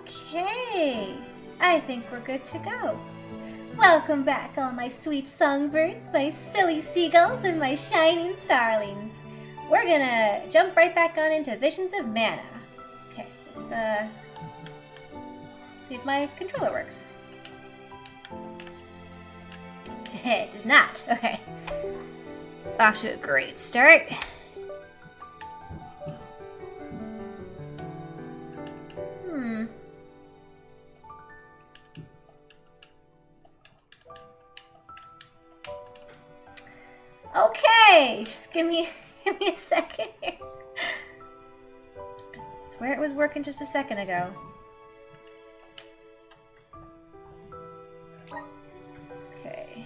Okay, I think we're good to go. Welcome back, all my sweet songbirds, my silly seagulls, and my shining starlings. We're gonna jump right back on into Visions of Mana. Okay, let's see if my controller works. It does not. Okay. Off to a great start. Okay, just give me a second here. I swear it was working just a second ago. Okay.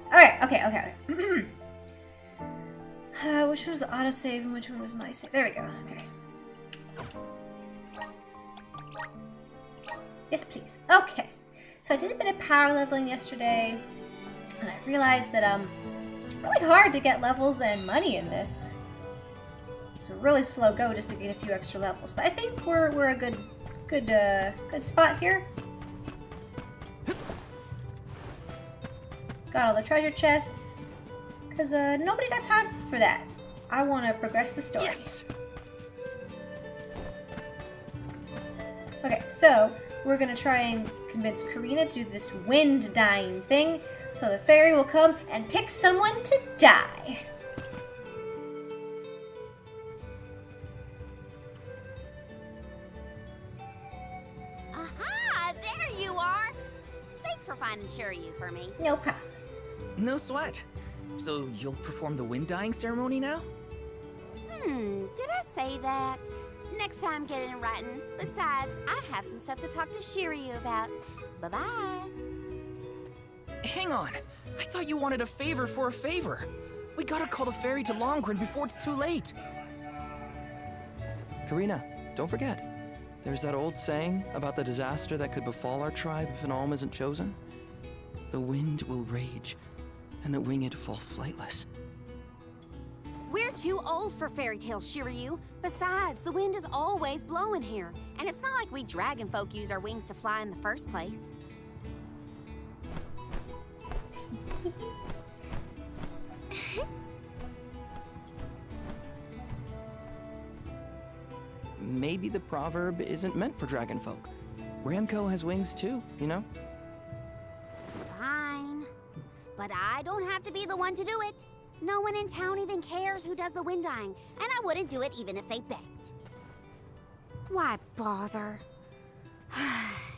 Alright, okay. Which one was the autosave and which one was my save? There we go, okay. Yes, please. Okay. So I did a bit of power leveling yesterday, and I realized that it's really hard to get levels and money in this. It's a really slow go just to gain a few extra levels, but I think we're a good spot here. Got all the treasure chests, because nobody got time for that. I want to progress the story. Yes. Okay, so we're gonna try and convince Karina to do this wind dying thing, so the fairy will come and pick someone to die. Aha! There you are! Thanks for finding Shiryu for me. No problem. No sweat. So you'll perform the wind dyeing ceremony now? Did I say that? Next time, get it in writing. Besides, I have some stuff to talk to Shiryu about. Bye-bye. Hang on. I thought you wanted a favor for a favor. We gotta call the fairy to Longren before it's too late. Karina, don't forget. There's that old saying about the disaster that could befall our tribe if an alm isn't chosen. The wind will rage, and the winged fall flightless. We're too old for fairy tales, Shiryu. Besides, the wind is always blowing here. And it's not like we dragon folk use our wings to fly in the first place. Maybe the proverb isn't meant for dragon folk. Ramco has wings too, you know? Fine. But I don't have to be the one to do it. No one in town even cares who does the wind dyeing, and I wouldn't do it even if they begged. Why bother?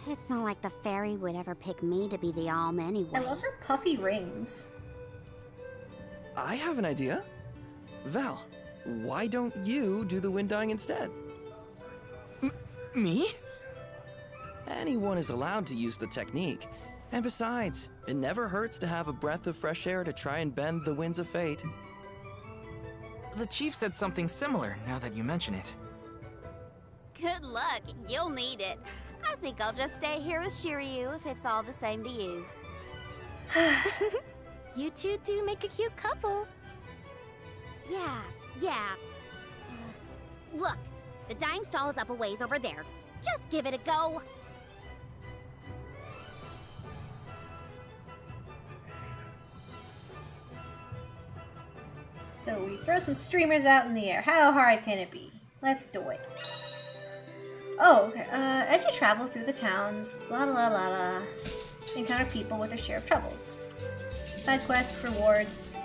It's not like the fairy would ever pick me to be the alm anyway. I love her puffy rings. I have an idea. Val, why don't you do the wind dyeing instead? Me? Anyone is allowed to use the technique. And besides, it never hurts to have a breath of fresh air to try and bend the winds of fate. The chief said something similar, now that you mention it. Good luck. You'll need it. I think I'll just stay here with Shiryu if it's all the same to you. You two do make a cute couple. Yeah. Look, the dyeing stall is up a ways over there. Just give it a go. So we throw some streamers out in the air. How hard can it be? Let's do it. Oh, okay. As you travel through the towns, blah blah blah blah, you encounter people with their share of troubles. Side quests, rewards.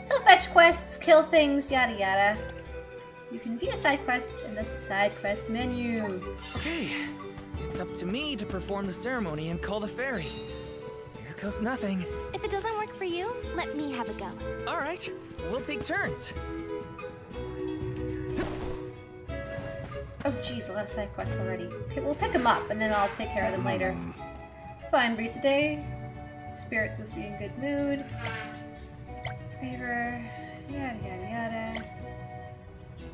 So fetch quests, kill things, yada yada. You can view side quests in the side quest menu. Okay, it's up to me to perform the ceremony and call the fairy. Here goes nothing. If it doesn't work for you, let me have a go. All right, we'll take turns. Oh geez, a lot of side quests already. Okay, we'll pick them up and then I'll take care of them later. Fine breeze today. Spirits must be in good mood. Favor, yada yada yada.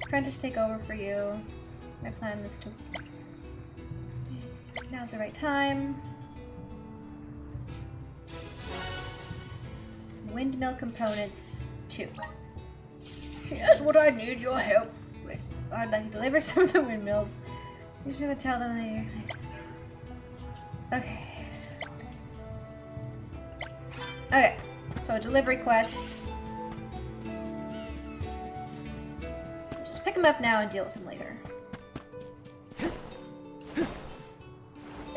Apprentice take over for you. My plan was to... Now's the right time. Windmill components 2. Here's what I need your help with. I'd like to deliver some of the windmills. Be sure to tell them that you're... Okay. Okay, so a delivery quest. Just pick him up now and deal with him later.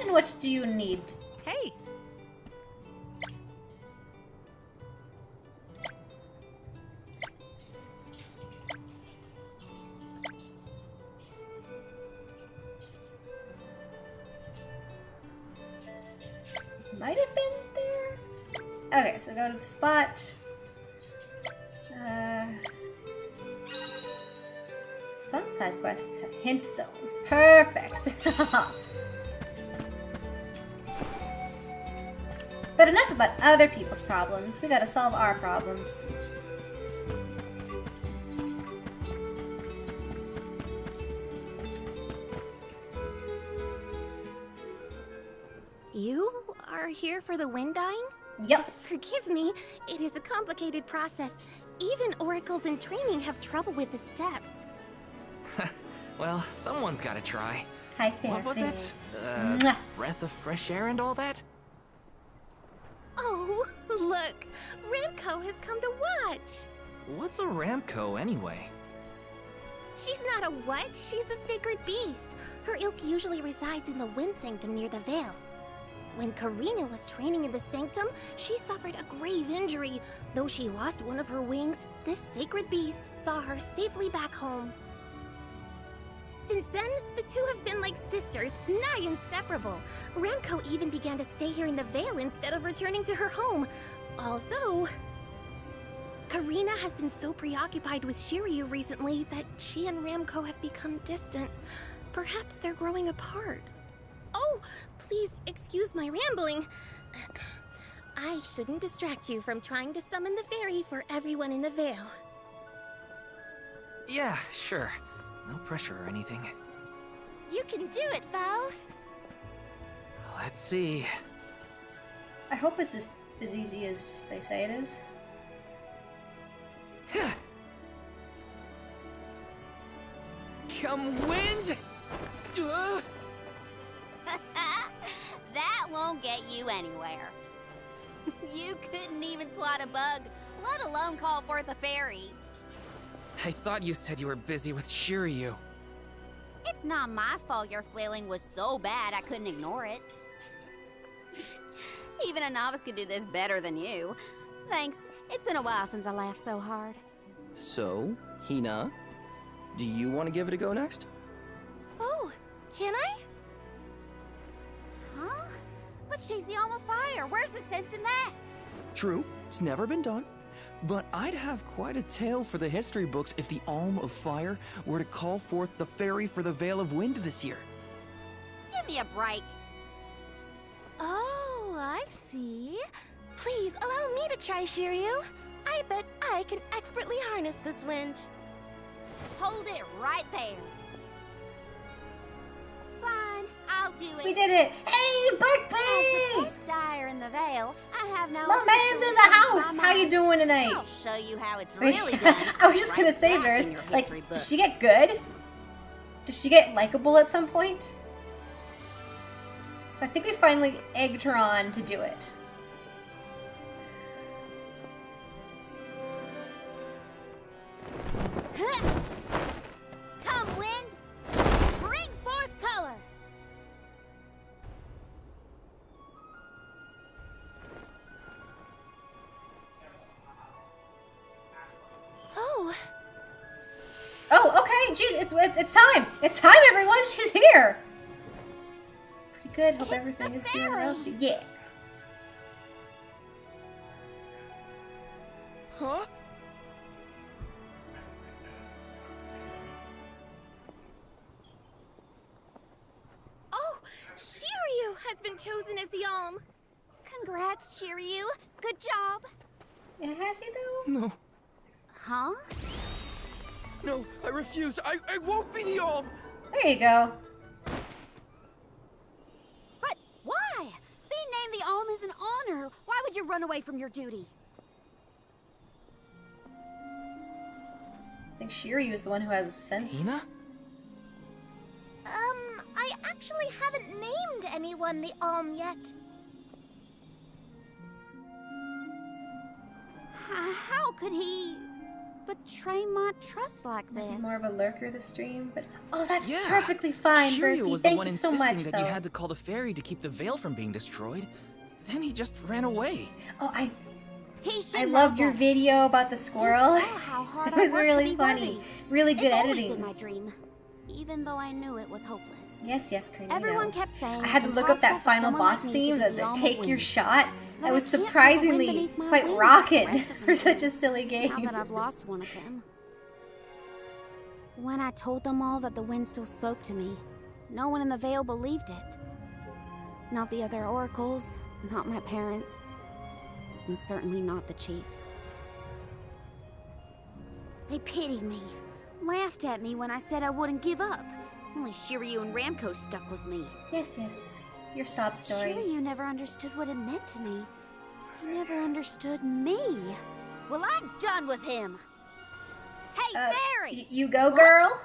And what do you need? Hey, Might have been there. Okay, so go to the spot. Some side quests have hint zones. Perfect. But enough about other people's problems. We gotta solve our problems. You are here for the wind dying? Yep. Forgive me, it is a complicated process. Even oracles in training have trouble with the steps. Well, someone's gotta try. Hi, Sarah. What was it? Mwah. Breath of fresh air and all that? Oh, look! Ramco has come to watch! What's a Ramco anyway? She's not a what? She's a sacred beast. Her ilk usually resides in the Wind Sanctum near the Veil. When Karina was training in the Sanctum, she suffered a grave injury. Though she lost one of her wings, this sacred beast saw her safely back home. Since then, the two have been like sisters, nigh inseparable. Ramco even began to stay here in the Vale instead of returning to her home. Although... Karina has been so preoccupied with Shiryu recently that she and Ramco have become distant. Perhaps they're growing apart. Oh, please excuse my rambling. I shouldn't distract you from trying to summon the fairy for everyone in the Vale. Yeah, sure. No pressure or anything. You can do it, Val. Let's see. I hope it's as easy as they say it is. Come wind! That won't get you anywhere. You couldn't even swat a bug, let alone call forth a fairy. I thought you said you were busy with Shiryu. It's not my fault your flailing was so bad I couldn't ignore it. Even a novice could do this better than you. Thanks. It's been a while since I laughed so hard. So, Hina, do you want to give it a go next? Oh, can I? Huh? But she's the alma fire. Where's the sense in that? True, it's never been done. But I'd have quite a tale for the history books if the Alm of Fire were to call forth the fairy for the Veil of Wind this year. Give me a break. Oh, I see. Please allow me to try, Shiryu. I bet I can expertly harness this wind. Hold it right there. Fine, I'll do it. We did it! Hey, As the birthday! best dyer in the Vale, I have now My man's in the officially changed house! my How you mind. doing tonight? I'll show you how it's really done. I was just gonna right say, back Nurse, in your like, history does books. she get good? Does she get likable at some point? So I think we finally egged her on to do it. Come, wind! Bring forth color! Oh, Oh, okay. Jeez, it's time. It's time, everyone. She's here. Pretty good. Hope It's everything the is doing fairy. well too. Yeah. Huh? oh, Shiryu has been chosen as the Alm. Congrats, Shiryu. Good job. Yeah, has he though? No, Huh? no, I refuse. I won't be the Alm. There you go. But why? Being named the Alm is an honor. Why would you run away from your duty? I think Shiryu is the one who has a sense. Hina? actually haven't named anyone the Alm yet. How could he betray my trust like Maybe this? more of a lurker this stream, but oh, that's Yeah. perfectly fine, Shiryu Berkey. was the Thank one you so insisting much, that though. you had to call the fairy to keep the veil from being destroyed. Then he just ran away. Oh, I He loved your video about the squirrel. How hard It was I worked really to be funny. worthy. Really good It's always editing. been my dream, even though I knew it was hopeless. Yes, Karina. Everyone kept saying I had to it's look up that impossible for final someone like boss me to theme, be the the Alm of take your Wind. shot. But I was I can't feel the wind surprisingly beneath my quite wings rockin' the rest of for them such do, a silly Now game. that I've lost one of them. When I told them all that the wind still spoke to me, no one in the Vale believed it. Not the other oracles, not my parents, and certainly not the chief. They pitied me, laughed at me when I said I wouldn't give up. Only Shiryu and Ramco stuck with me. Yes. Your sob story. Shiryu never understood what it meant to me. He never understood me. Well, I'm done with him. Hey, Fairy! You go, girl.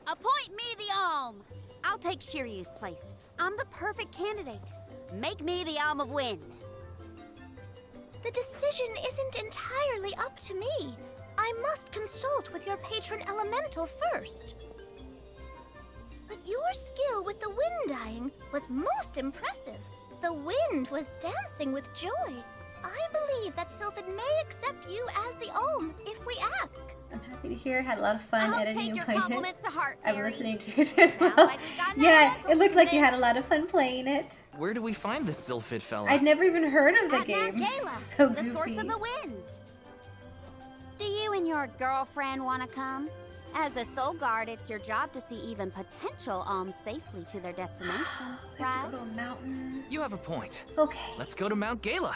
Appoint me the Alm. I'll take Shiryu's place. I'm the perfect candidate. Make me the Alm of Wind. The decision isn't entirely up to me. I must consult with your patron elemental first. But your skill with the wind dyeing was most impressive. The wind was dancing with joy. I believe that Sylphid may accept you as the Alm if we ask. I'm happy to hear. Had a lot of fun I'll editing take and your playing it. compliments to heart, I'm Fairy. listening to it as Sounds well. like we've got an Yeah, elemental it looked like you had a convinced. lot of fun playing it. Where do we find this Sylphid fella? I'd never even heard of the At Mount game. Gala, So the goofy. source of the winds. Do you and your girlfriend want to come? As the Soul Guard, it's your job to see even potential alms safely to their destination, We have to right? go to a mountain. You have a point. Okay. Let's go to Mount Gala.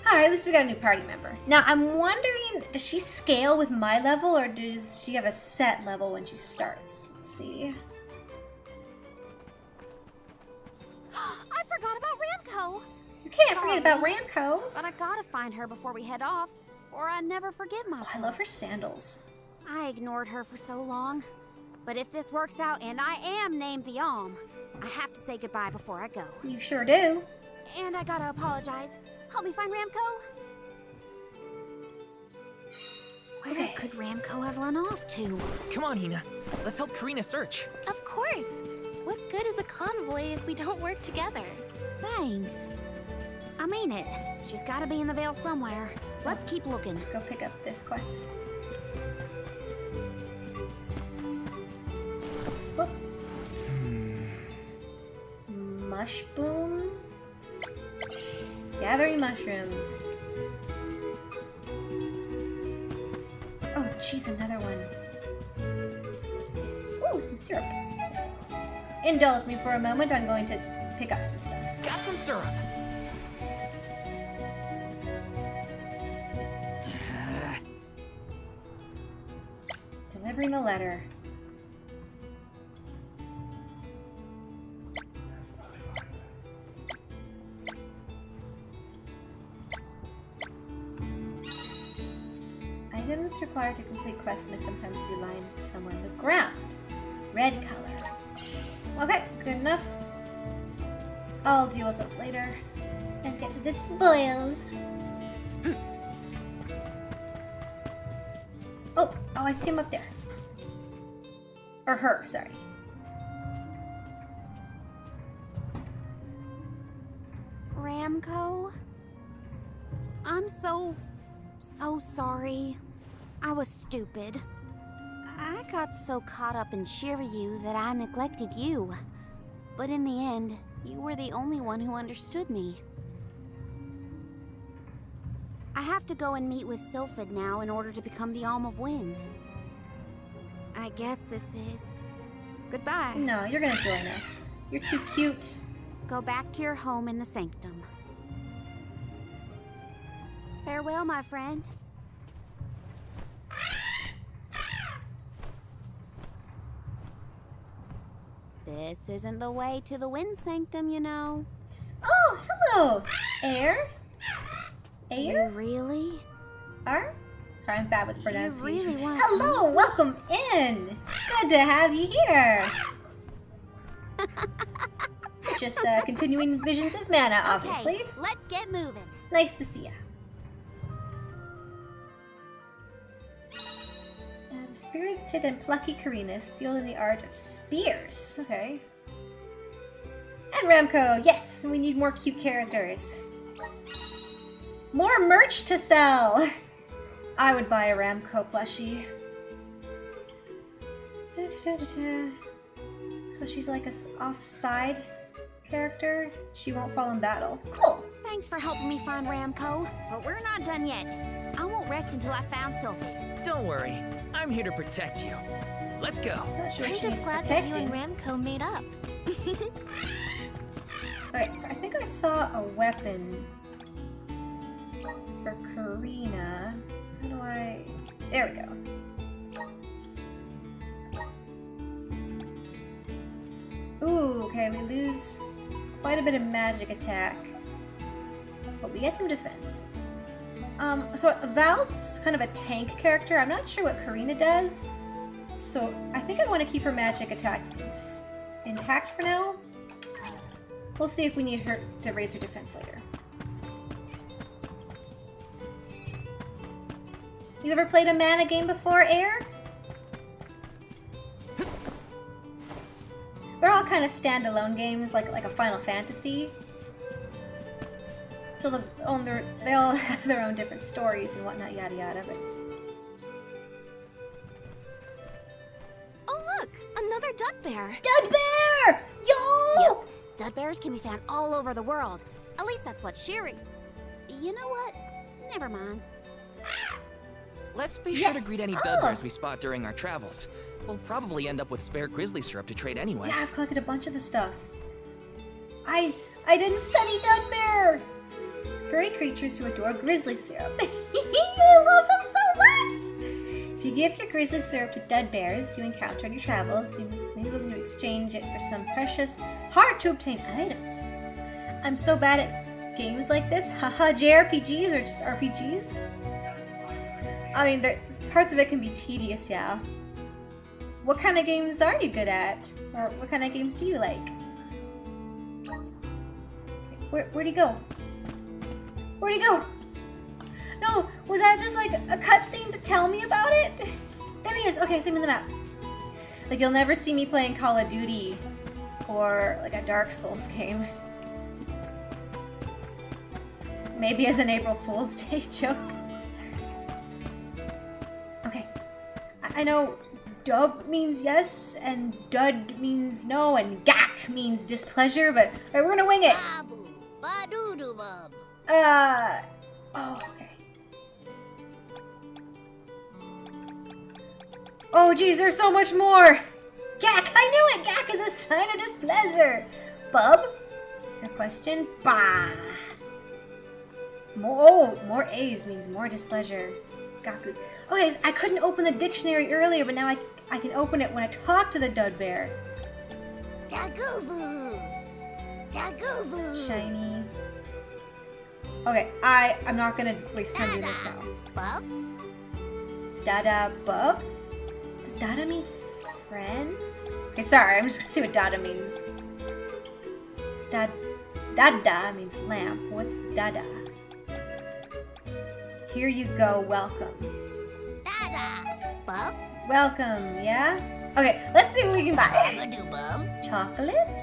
Alright, at least we got a new party member. Now, I'm wondering, does she scale with my level, or does she have a set level when she starts? Let's see. I forgot about Ramco! You can't forget Sorry. about Ramco. But I gotta find her before we head off, or I never forgive Oh, myself. I love her sandals. I ignored her for so long. But if this works out and I am named the Alm, I have to say goodbye before I go. You sure do. And I gotta apologize. Help me find Ramco? Where could Ramco have run off to? Come on, Hina. Let's help Karina search. Of course. What good is a convoy if we don't work together? Thanks. I mean it. She's gotta be in the Vale somewhere. Let's keep looking. Let's go pick up this quest. Oh. Mushboom. Gathering mushrooms. Oh, geez, another one. Ooh, some syrup. Indulge me for a moment. I'm going to pick up some stuff. Got some syrup. Delivering a letter. Items required to complete quests may sometimes be lying somewhere on the ground. Red color. Okay, good enough. I'll deal with those later. And get to the spoils. Oh, I see him up there. Or her, sorry. Ramco? I'm so sorry. I was stupid. I got so caught up in Shiryu that I neglected you. But in the end, you were the only one who understood me. I have to go and meet with Sylphid now in order to become the Alm of Wind. I guess this is goodbye. No, you're gonna join us. You're too cute. Go back to your home in the sanctum. Farewell, my friend. This isn't the way to the wind sanctum, you know. Oh, hello, Air. You Air? really are? Sorry, I'm bad with pronunciation. really want Hello, welcome in. Good to have you here. Just continuing visions of mana, obviously. Okay, let's get moving. Nice to see ya. The spirited and plucky Karina is skilled in the art of spears. Okay. And Ramco, yes, we need more cute characters. More merch to sell! I would buy a Ramco plushie. So she's like a offside character. She won't fall in battle. Cool. Thanks for helping me find Ramco, but we're not done yet. I won't rest until I found Sylphie. Don't worry, I'm here to protect you. Let's go. Not sure I'm she just needs glad that you protecting. and Ramco made up. Alright, so I think I saw a weapon for Karina. How do I... There we go. Ooh, okay, we lose quite a bit of magic attack. But we get some defense. So Val's kind of a tank character. I'm not sure what Karina does. So I think I want to keep her magic attack intact for now. We'll see if we need her to raise her defense later. You ever played a mana game before, Air? They're all kind of standalone games, like a Final Fantasy. So they all have their own different stories and whatnot, yada yada. But Oh look, another Dud Bear. Dud Bear! Yo! Yep, Dud Bears can be found all over the world. At least that's what Shiri. You know what? Never mind. Let's be sure to Yes. greet any dud bears we spot during our travels. We'll probably end up with spare grizzly syrup to trade anyway. Yeah, I've collected a bunch of the stuff. I didn't study Dud Bear! Furry creatures who adore grizzly syrup. I love them so much! If you give your grizzly syrup to Dud Bears you encounter on your travels, you may be willing to exchange it for some precious, hard-to-obtain items. I'm so bad at games like this. Haha, JRPGs or just RPGs? I mean, parts of it can be tedious, yeah. What kind of games are you good at? Or what kind of games do you like? Where'd he go? Where'd he go? No, was that just like a cutscene to tell me about it? There he is. Okay, send me the map. Like, you'll never see me playing Call of Duty or like a Dark Souls game. Maybe as an April Fool's Day joke. Okay. I know dub means yes, and dud means no, and gak means displeasure, but alright, we're gonna wing it. Babu, ba-doo-doo-bub. Oh, okay. Oh, geez, there's so much more. Gak, I knew it. Gak is a sign of displeasure. Bub? Is a question? Bah. More A's means more displeasure. Gaku. Okay, so I couldn't open the dictionary earlier, but now I can open it when I talk to the Dud Bear. Gagoo-boo. Gagoo-boo. Shiny. Okay, I'm not gonna waste time doing this now. Bub? Dada Bub? Does Dada mean friend? Okay, sorry, I'm just gonna see what Dada means. Dada means lamp. What's Dada? Here you go, welcome. Dada. Bub? Welcome, yeah? Okay, let's see what we can buy. Bub-a-doo-bub. Chocolate.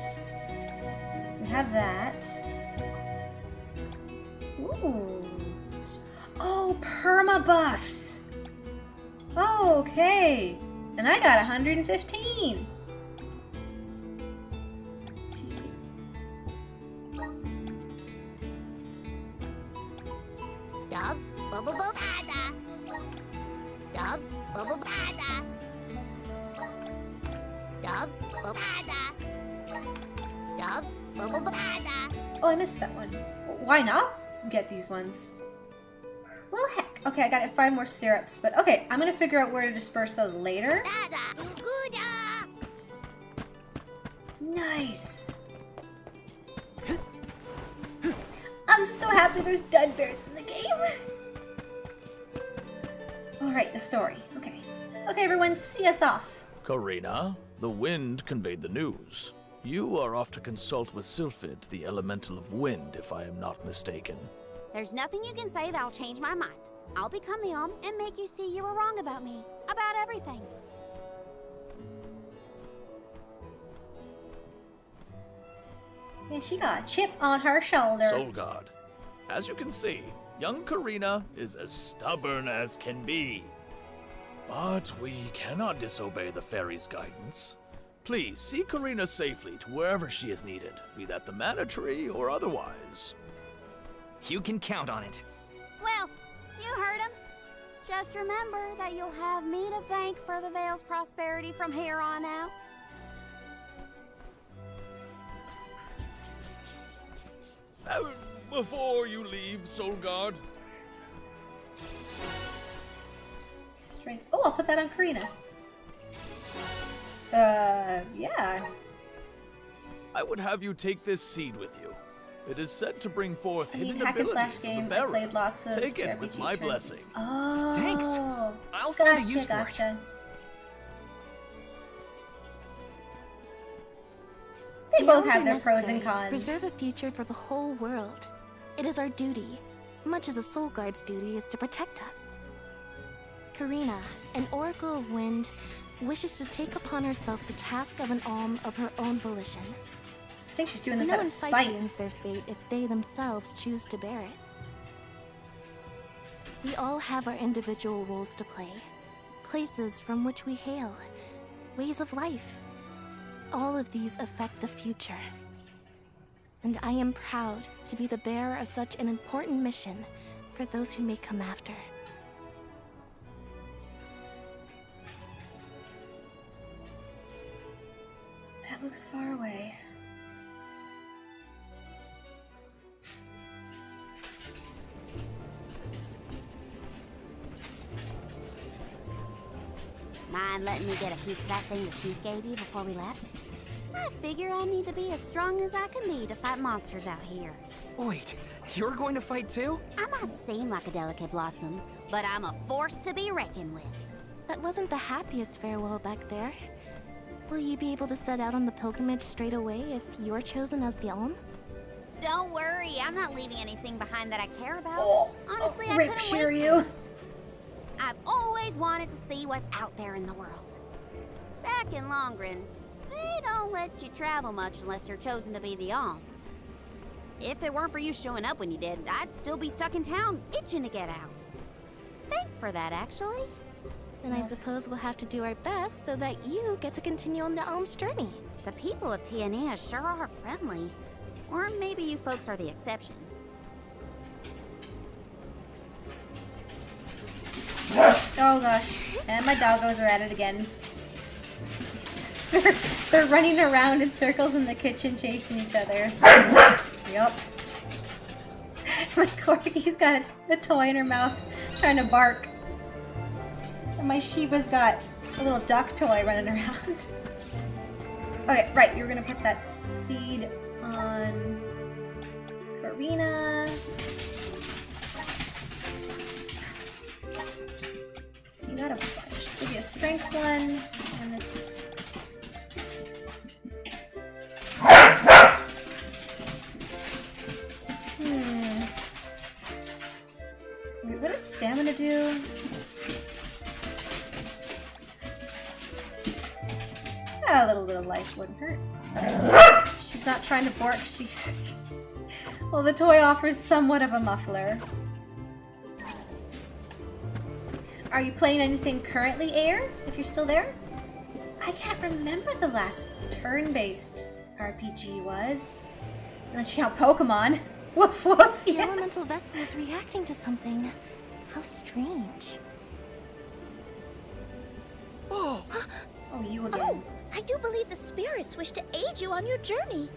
We have that. Ooh. Oh, perma buffs. Oh, okay. And I got 115. Dub, bub-a-bub, dada. Dub, bub-a-bub, dada. Dub, bub-a-dada. Dub, bub-a-bub, dada. Oh, I missed that one. Why not get these ones? Well, heck. Okay, I got 5 more syrups, but okay, I'm gonna figure out where to disperse those later. Dada, Guda. Nice. I'm just so happy there's Dud Bears in the game. Alright, the story. Okay. Okay, everyone, see us off. Karina, the wind conveyed the news. You are off to consult with Sylphid, the elemental of wind, if I am not mistaken. There's nothing you can say that'll change my mind. I'll become the and make you see you were wrong about me. About everything. And she got a chip on her shoulder. Soul God, as you can see, young Karina is as stubborn as can be. But we cannot disobey the fairy's guidance. Please, see Karina safely to wherever she is needed, be that the mana tree or otherwise. You can count on it. Well, you heard him. Just remember that you'll have me to thank for the Vale's prosperity from here on out. Before you leave, Soul God. Strength. Oh, I'll put that on Karina. Yeah. I would have you take this seed with you. It is said to bring forth I mean, hidden hack and abilities slash to the game. I bearer. played lots of Take it JRPG with my tournaments. blessing. Oh. Thanks. I'll find a Gotcha, use for it. gotcha. They both have their pros and cons. To preserve a future for the whole world. It is our duty, much as a soul guard's duty is to protect us. Karina, an Oracle of Wind, wishes to take upon herself the task of an alm of her own volition. I think she's doing this No out one of fights spite. against their fate if they themselves choose to bear it. We all have our individual roles to play, places from which we hail, ways of life. All of these affect the future. And I am proud to be the bearer of such an important mission for those who may come after. That looks far away. Mind letting me get a piece of that thing the chief gave you before we left? I figure I need to be as strong as I can be to fight monsters out here. Wait, you're going to fight too? I might seem like a delicate blossom, but I'm a force to be reckoned with. That wasn't the happiest farewell back there. Will you be able to set out on the pilgrimage straight away if you're chosen as the alm? Don't worry, I'm not leaving anything behind that I care about. Oh, Honestly, I rape couldn't shear wait. you. I've always wanted to see what's out there in the world. Back in Longren, they don't let you travel much unless you're chosen to be the alm. If it weren't for you showing up when you did, I'd still be stuck in town, itching to get out. Thanks for that, actually. Then I suppose we'll have to do our best so that you get to continue on the alm's journey. The people of Tiania sure are friendly. Or maybe you folks are the exception. Oh gosh. And my doggos are at it again. They're running around in circles in the kitchen chasing each other. Yup. My corgi's got a toy in her mouth trying to bark. And my Shiba's got a little duck toy running around. Okay, right, you're gonna put that seed on Karina. You got a bunch. Give you a strength one, and this. Wait, what does stamina do? A little bit of life wouldn't hurt. Okay. She's not trying to bark, she's... Well, the toy offers somewhat of a muffler. Are you playing anything currently, Air? If you're still there? I can't remember the last turn-based RPG was. Unless you count Pokemon. Woof woof, The yeah. elemental vessel is reacting to something. How strange. Whoa! Oh, you again. I do believe the spirits wish to aid you on your journey.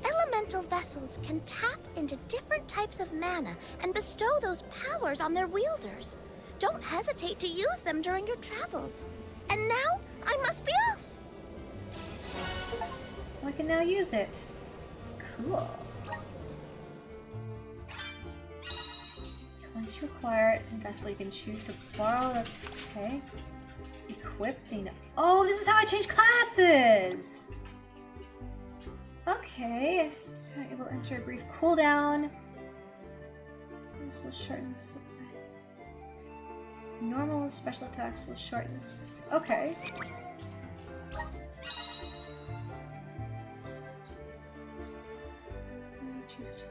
Elemental vessels can tap into different types of mana and bestow those powers on their wielders. Don't hesitate to use them during your travels. And now, I must be off. I can now use it. Cool. Once you acquire it, vessel you can choose to borrow the... Okay. Equipped data. Oh, this is how I change classes! Okay. It will enter a brief cooldown. This will shorten the supply. Normal special attacks will shorten this. Okay. Choose it.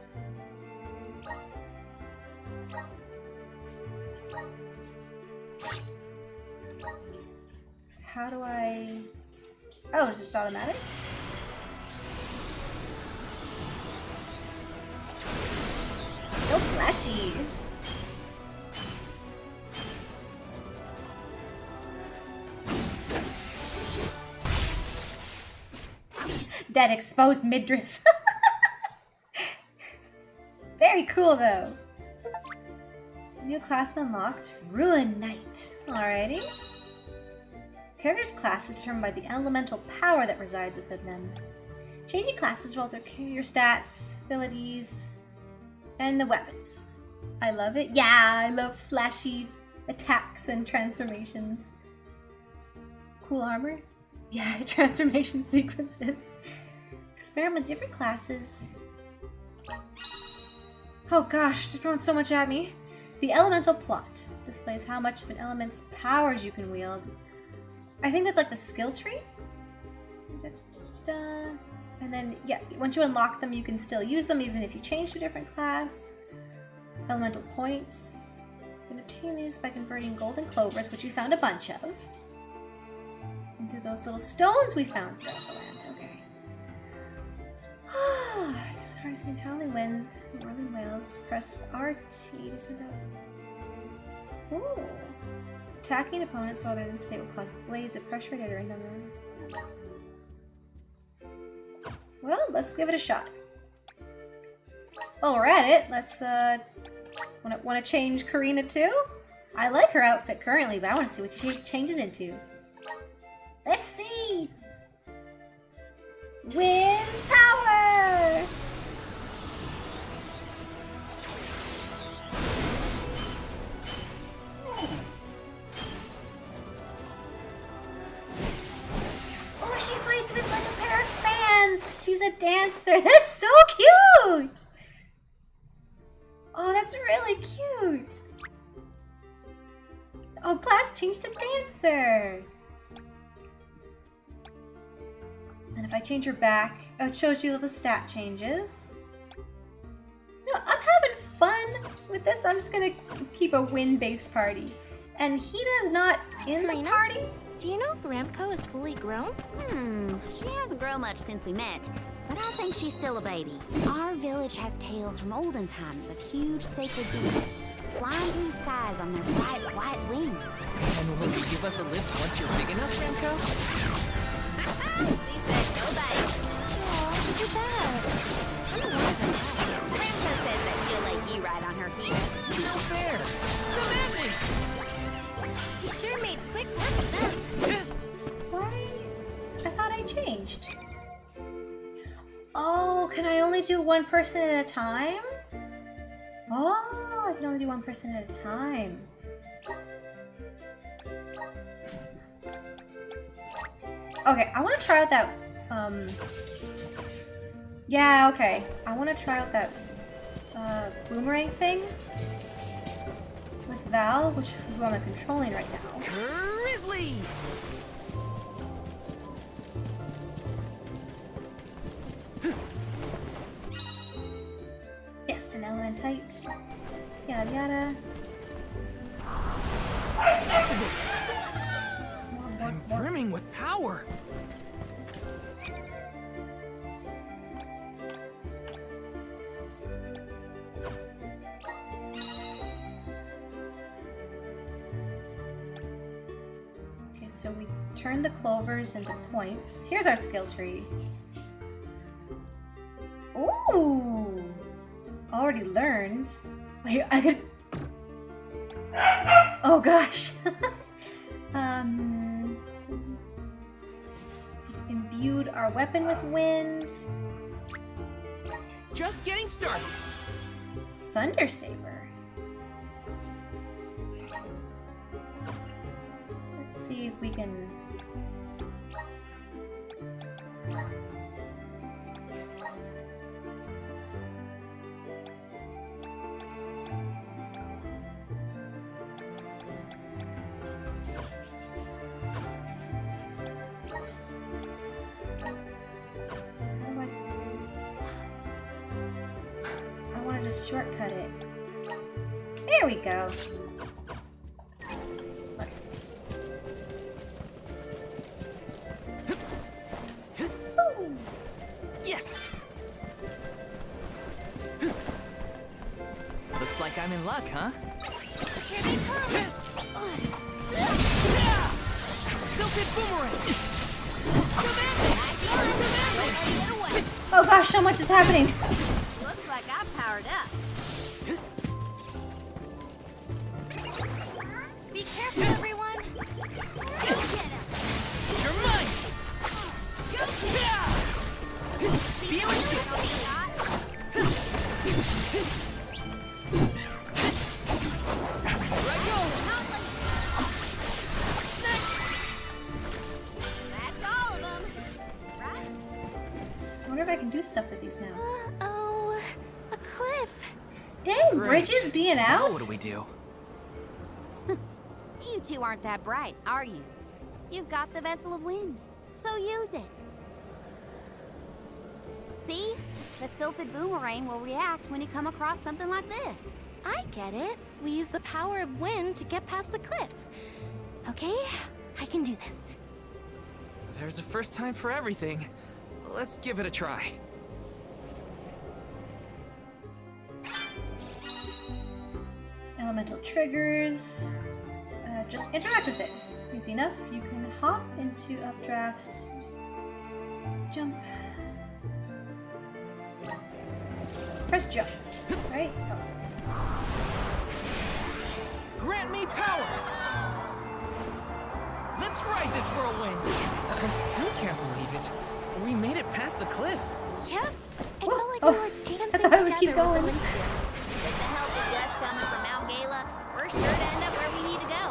How do I... Oh, it's just automatic? So flashy. Dead exposed midriff. Very cool though. New class unlocked. Ruin Knight. Alrighty. Character's class is determined by the elemental power that resides within them. Changing classes will alter your stats, abilities, and the weapons. I love it. Yeah, I love flashy attacks and transformations. Cool armor. Yeah, transformation sequences. Experiment different classes. Oh gosh, they're throwing so much at me. The elemental plot displays how much of an element's powers you can wield. I think that's like the skill tree. And then, yeah, once you unlock them, you can still use them even if you change to a different class. Elemental points. You can obtain these by converting golden clovers, which we found a bunch of. And through those little stones we found throughout the land. Okay. Harnessing howling winds, whirling whales. Press RT to send out. Ooh. Attacking opponents while they're in the state will cause blades of pressure to enter them. Well, let's give it a shot. While we're at it, let's wanna change Karina too? I like her outfit currently, but I wanna see what she changes into. Let's see! Wind power! Oh, she fights with like a pair of fans! She's a dancer! That's so cute! Oh, that's really cute! Oh, class changed to dancer! And if I change her back, oh, it shows you the stat changes. You know, I'm having fun with this. I'm just gonna keep a win-based party. And Hina's not in the Karina? party. Do you know if Remco is fully grown? She hasn't grown much since we met, but I think she's still a baby. Our village has tales from olden times of huge sacred beasts flying through the skies on their bright white wings. And will you give us a lift once you're big enough, Remco? She said no thanks. Aw, look at that. I'm a lot of Remco says that she'll lay you right on her feet. No fair! You sure made quick work of them. Why? I thought I changed. Oh, can I only do one person at a time? Oh, I can only do one person at a time. Okay, I want to try out that, yeah, okay. I want to try out that, boomerang thing with Val, who I'm controlling right now. Grizzly! Yes, an elementite. Yada yada. I'm brimming with power! Okay, so we turn the clovers into points. Here's our skill tree. Ooh! Already learned. Wait, I could... Oh gosh! Imbued our weapon with wind. Just getting started! Thunder Saber. see if we can... I want to just shortcut it. There we go. Yes! Looks like I'm in luck, huh? Here they come! Silted boomerang! Oh gosh, so much is happening. Looks like I've powered up. Be careful, everyone! Go get him! You're mine! Go get him! Feeling good! It'll be hot. Here I go! That's all of them. Right? I wonder if I can do stuff with these now. Uh-oh. A cliff. Dang, Great. Bridges being Now out? what do we do? You two aren't that bright, are you? You've got the Vessel of Wind, so use it. See? The Sylphid Boomerang will react when you come across something like this. I get it. We use the power of wind to get past the cliff. Okay, I can do this. There's a first time for everything. Let's give it a try. Elemental triggers. Just interact with it. Easy enough. You can hop into updrafts. Jump. Press jump. Right? Oh. Grant me power! Let's ride this whirlwind! I still can't believe it. We made it past the cliff. Yep. It Whoa, felt like oh, we were dancing I thought it would keep together with going. the wind spirits. With the help of dust coming from Mount Gala, we're sure to end up where we need to go.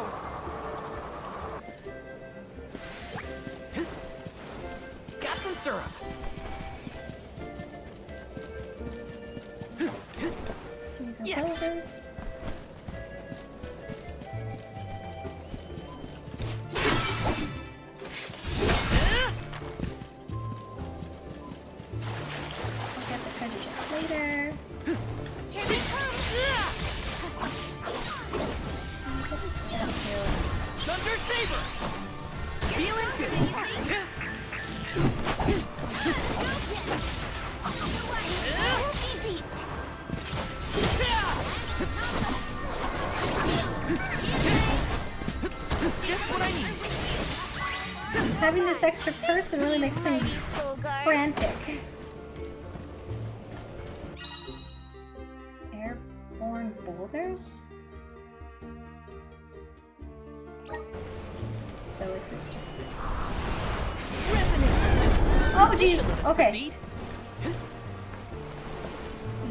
Got some syrup. Give me some Yes. clovers. I'll get the treasure chest later. Here they come! See, what is that here? Thunder Saber! Feeling good. Just what I need. Having this extra person really makes things frantic. Airborne boulders? So is this just... Resonate. Oh jeez! Let's Okay. proceed.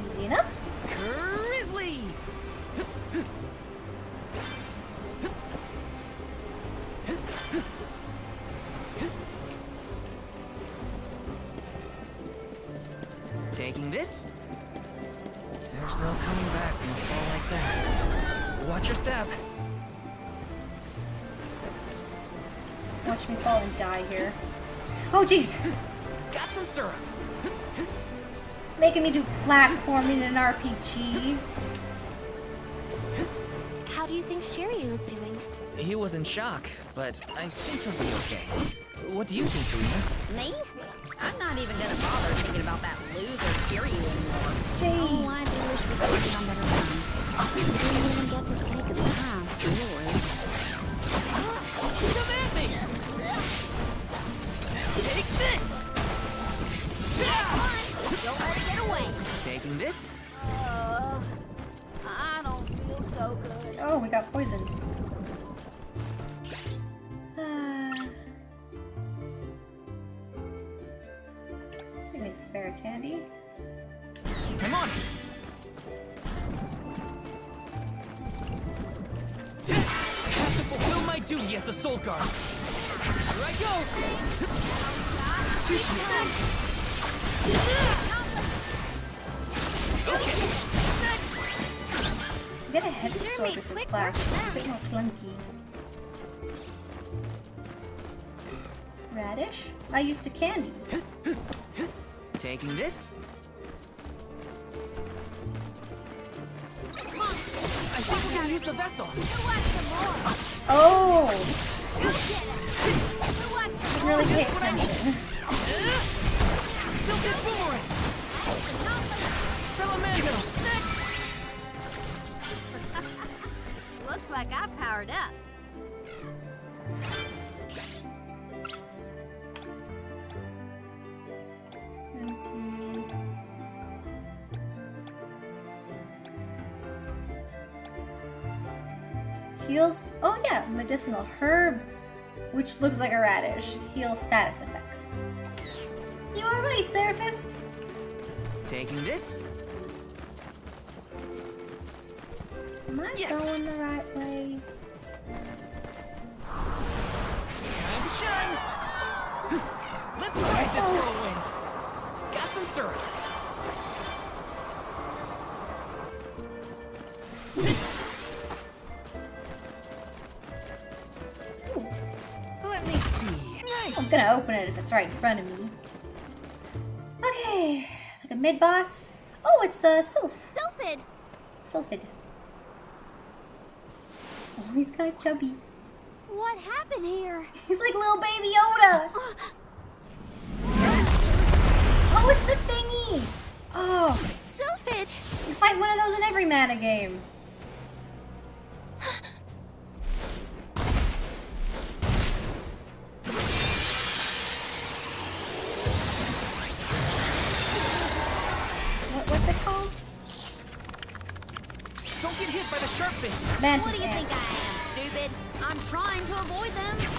Easy enough. Grizzly. Taking this. There's no coming back from a fall like that. Watch your step. Watch me fall and die here. Oh jeez! Got some syrup. Making me do platforming in an RPG. How do you think Shiryu is doing? He was in shock, but I think he'll be okay. What do you think, Karina? Me? I'm not even gonna bother thinking about that loser Shiryu anymore. Jeez. Oh, I do wish we could get on better terms. We didn't even get to say goodbye, really. Come at me! Take this! Don't let it get away. Taking this? I don't feel so good. Oh, we got poisoned. I think we'd spare a candy. I'm on it! I have to fulfill my duty as the Soul Guard. Here I go! I'm gonna head to sword with this class. It's a bit more clunky. Radish? I used a candy. Taking this. I think we're gonna use the vessel. Oh! Didn't really pay attention. Silken boomerang. Salamander. Looks like I've powered up. Heals. Oh yeah, medicinal herb, which looks like a radish. Heals status effects. You are right, Seraphist. Taking this. Am I Yes. going the right way? Time to shine. Let's ride this whirlwind. Got some syrup. Let me see. Nice. I'm gonna open it if it's right in front of me. Okay, like a mid boss. Oh, it's Sylph. Sylphid! Sylphid. Oh, he's kind of chubby. What happened here? He's like little baby Yoda. Oh, it's the thingy. Oh, Sylphid! you fight one of those in every mana game. What's it called? Don't get hit by the sharp bit. What Mantis do you ant. think I am, stupid? I'm trying to avoid them. Do you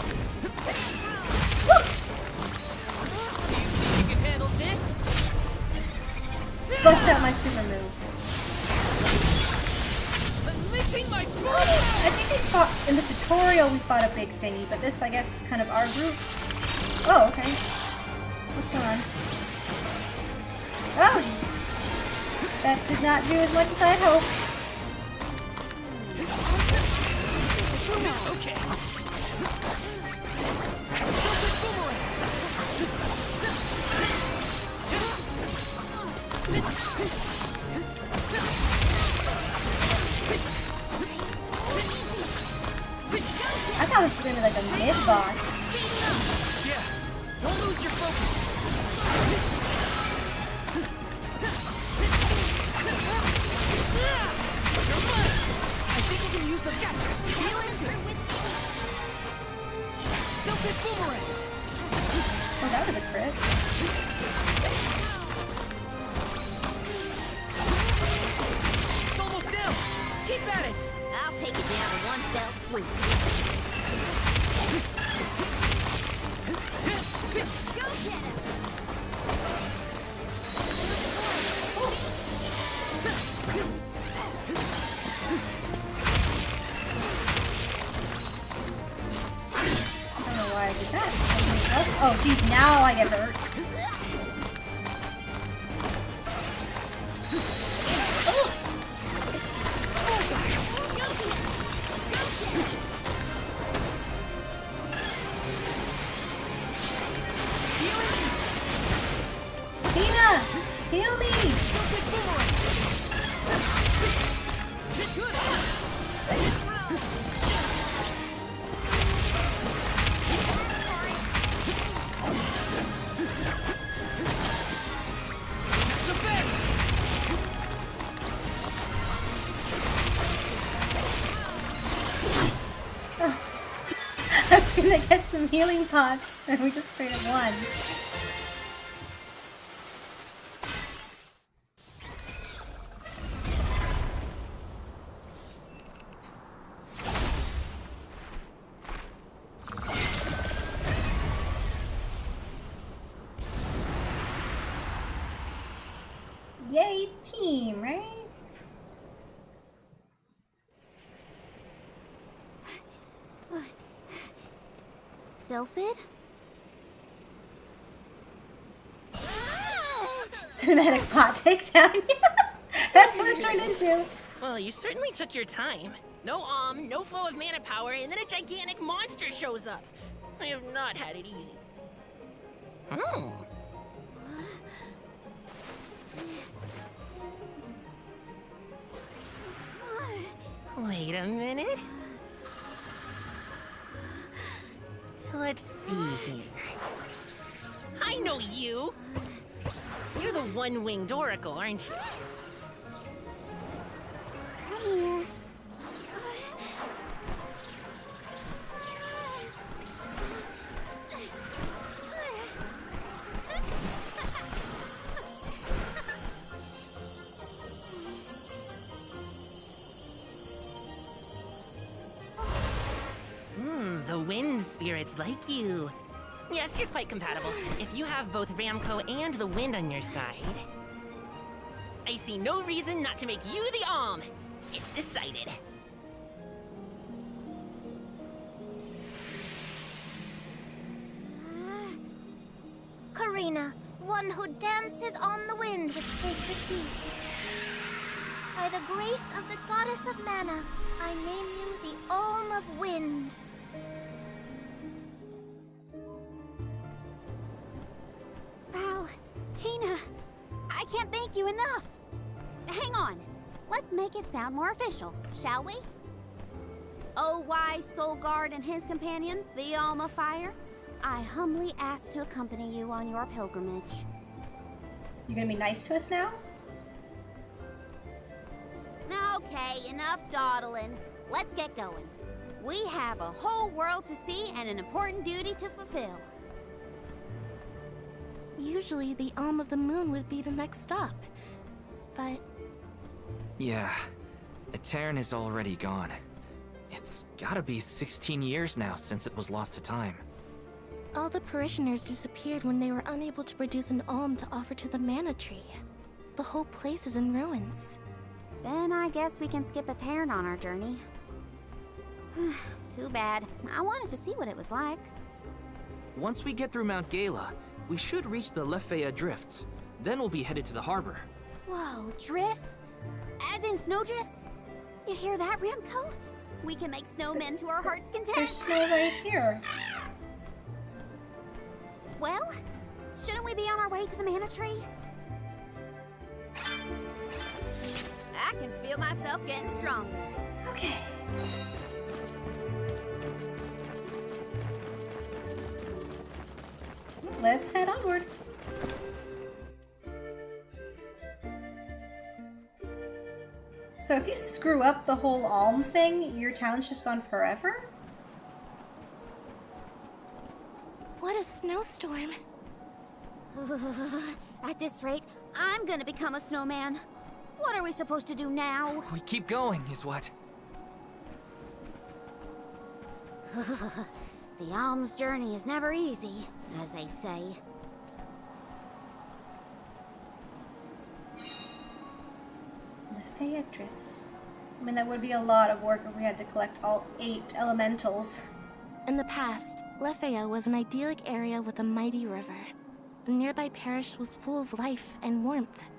think you can handle this? Let's bust out my super move. Unleashing my I burn! think we fought in the tutorial. We fought a big thingy, but this, I guess, is kind of our group. Oh, okay. What's going on? Oh, jeez. That did not do as much as I had hoped. Okay. I thought this was gonna be like a mid boss. Yeah. Don't lose your focus. You're mine. I think we can use the gotcha. Healing. Silken boomerang. Oh, that was a crit. It's almost down. Keep at it. I'll take it down in one fell swoop. Go get him! I don't know why I did that. Oh, geez, now I get hurt. Tina! Heal me! Silken boomerang. Good. That's a best. I was gonna get some healing pots, and we just straight up won. Yay, team, right? Sylphid? Cinematic pot takedown. That's what it turned into. Well, you certainly took your time. No no flow of mana power, and then a gigantic monster shows up. I have not had it easy. Wait a minute. Let's see here. I know you! You're the one-winged oracle, aren't you? Come here. The wind spirits like you. Yes, you're quite compatible. If you have both Ramco and the wind on your side. I see no reason not to make you the Alm. It's decided. Karina, one who dances on the wind with sacred peace. By the grace of the goddess of mana, I name you the Alm of Wind. Val, Hina, I can't thank you enough. Hang on, let's make it sound more official, shall we? O wise Soul Guard and his companion, the Alm of Fire, I humbly ask to accompany you on your pilgrimage. You gonna be nice to us now? Okay, enough dawdling. Let's get going. We have a whole world to see and an important duty to fulfill. Usually the Alm of the Moon would be the next stop. But Yeah, Etern is already gone. It's gotta be 16 years now since it was lost to time. all the parishioners disappeared when they were unable to produce an alm to offer to the mana tree. The whole place is in ruins. Then I guess we can skip Etern on our journey. Too bad. I wanted to see what it was like. Once we get through Mount Gala, we should reach the Lefaya Drifts. Then we'll be headed to the harbor. Whoa, drifts? As in snowdrifts? You hear that, Ramco? We can make snowmen to our heart's There's content. snow right here. Well, shouldn't we be on our way to the mana tree? I can feel myself getting stronger. Okay. Let's head onward. So if you screw up the whole alm thing, your town's just gone forever? What a snowstorm. At this rate, I'm gonna become a snowman. What are we supposed to do now? We keep going, is what? The alm's journey is never easy, as they say. Lefaya Drifts. I mean, that would be a lot of work if we had to collect all 8 elementals. In the past, Lefaya was an idyllic area with a mighty river. The nearby parish was full of life and warmth.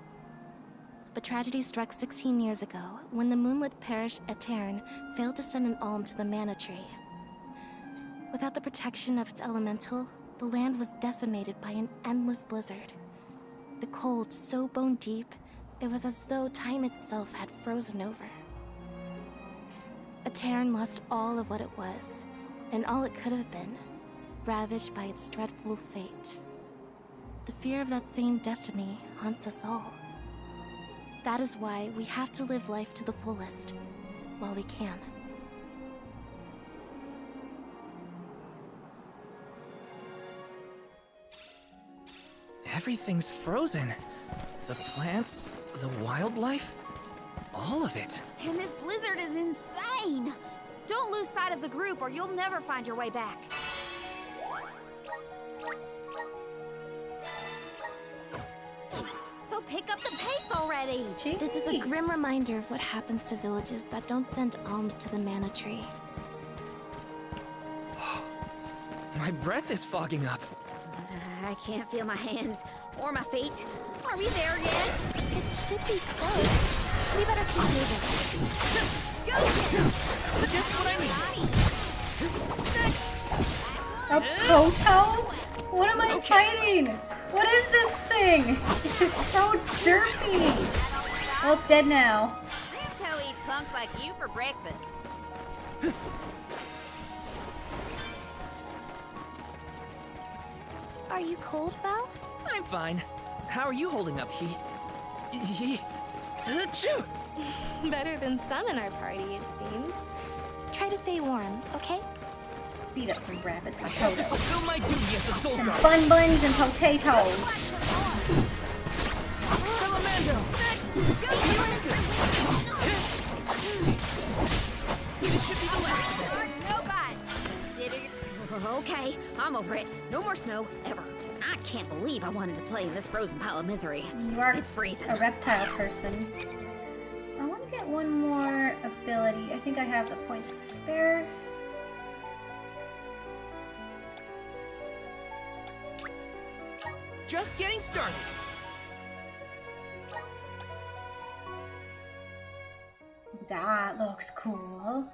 But tragedy struck 16 years ago when the moonlit parish Etern failed to send an alm to the mana tree. Without the protection of its elemental, the land was decimated by an endless blizzard. The cold so bone deep, it was as though time itself had frozen over. Etern lost all of what it was, and all it could have been, ravaged by its dreadful fate. The fear of that same destiny haunts us all. That is why we have to live life to the fullest, while we can. Everything's frozen. The plants, the wildlife, all of it. And this blizzard is insane! Don't lose sight of the group or you'll never find your way back. So pick up the pace already! This is a Jeez. grim reminder of what happens to villages that don't send alms to the mana tree. My breath is fogging up. I can't feel my hands or my feet. Are we there yet? It should be close. We better keep moving. Just what I need. A Proto? What am I fighting? What is this thing? It's so derpy. Well, it's dead now. Ramco eats punks like you for breakfast. Are you cold, Belle? I'm fine. How are you holding up, Achoo! Better than some in our party, it seems. Try to stay warm, okay? Let's beat up some rabbits and I have to Totos. fulfill my duty as a soul Some guard. bun buns and potatoes. Salamando! Next! This should be the last. No bites. Okay, I'm over it. No more snow, ever. I can't believe I wanted to play in this frozen pile of misery. You are It's freezing. a reptile person. I want to get one more ability. I think I have the points to spare. Just getting started. That looks cool.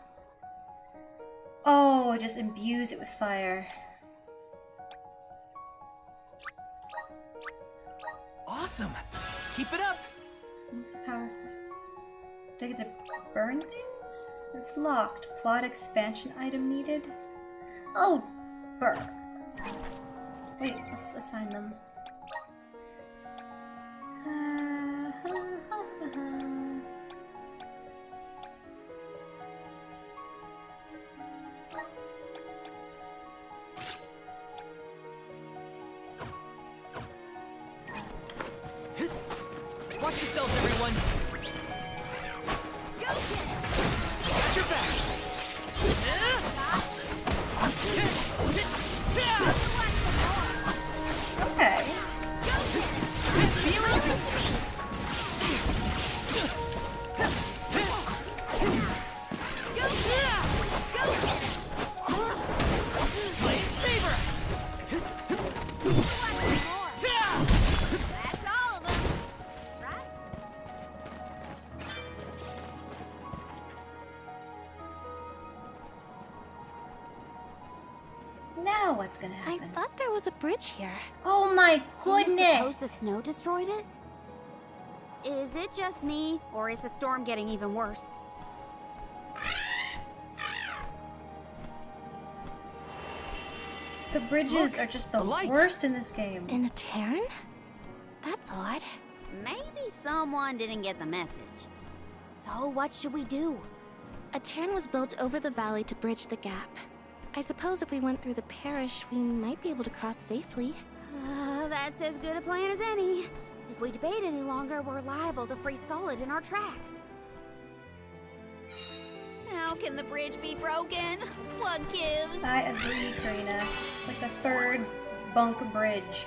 Oh, it just imbues it with fire. Awesome. Keep it up. What's the power for? Do I get to burn things? It's locked. Plot expansion item needed. Oh, burn. Wait, let's assign them. Watch yourselves, everyone. Go get it. Got your back. Okay. Feel it? Lightsaber. That's all of them, right? Now what's gonna I happen? thought there was a bridge here. Oh my Do you suppose goodness! the snow destroyed it? Is it just me, or is the storm getting even worse? The bridges Look, are just the a light. worst in this game. In a Terran? That's odd. Maybe someone didn't get the message. So what should we do? A Terran was built over the valley to bridge the gap. I suppose if we went through the parish, we might be able to cross safely. That's as good a plan as any. If we debate any longer, we're liable to freeze solid in our tracks. How can the bridge be broken? What gives? I agree, Karina. It's like the third bunk bridge.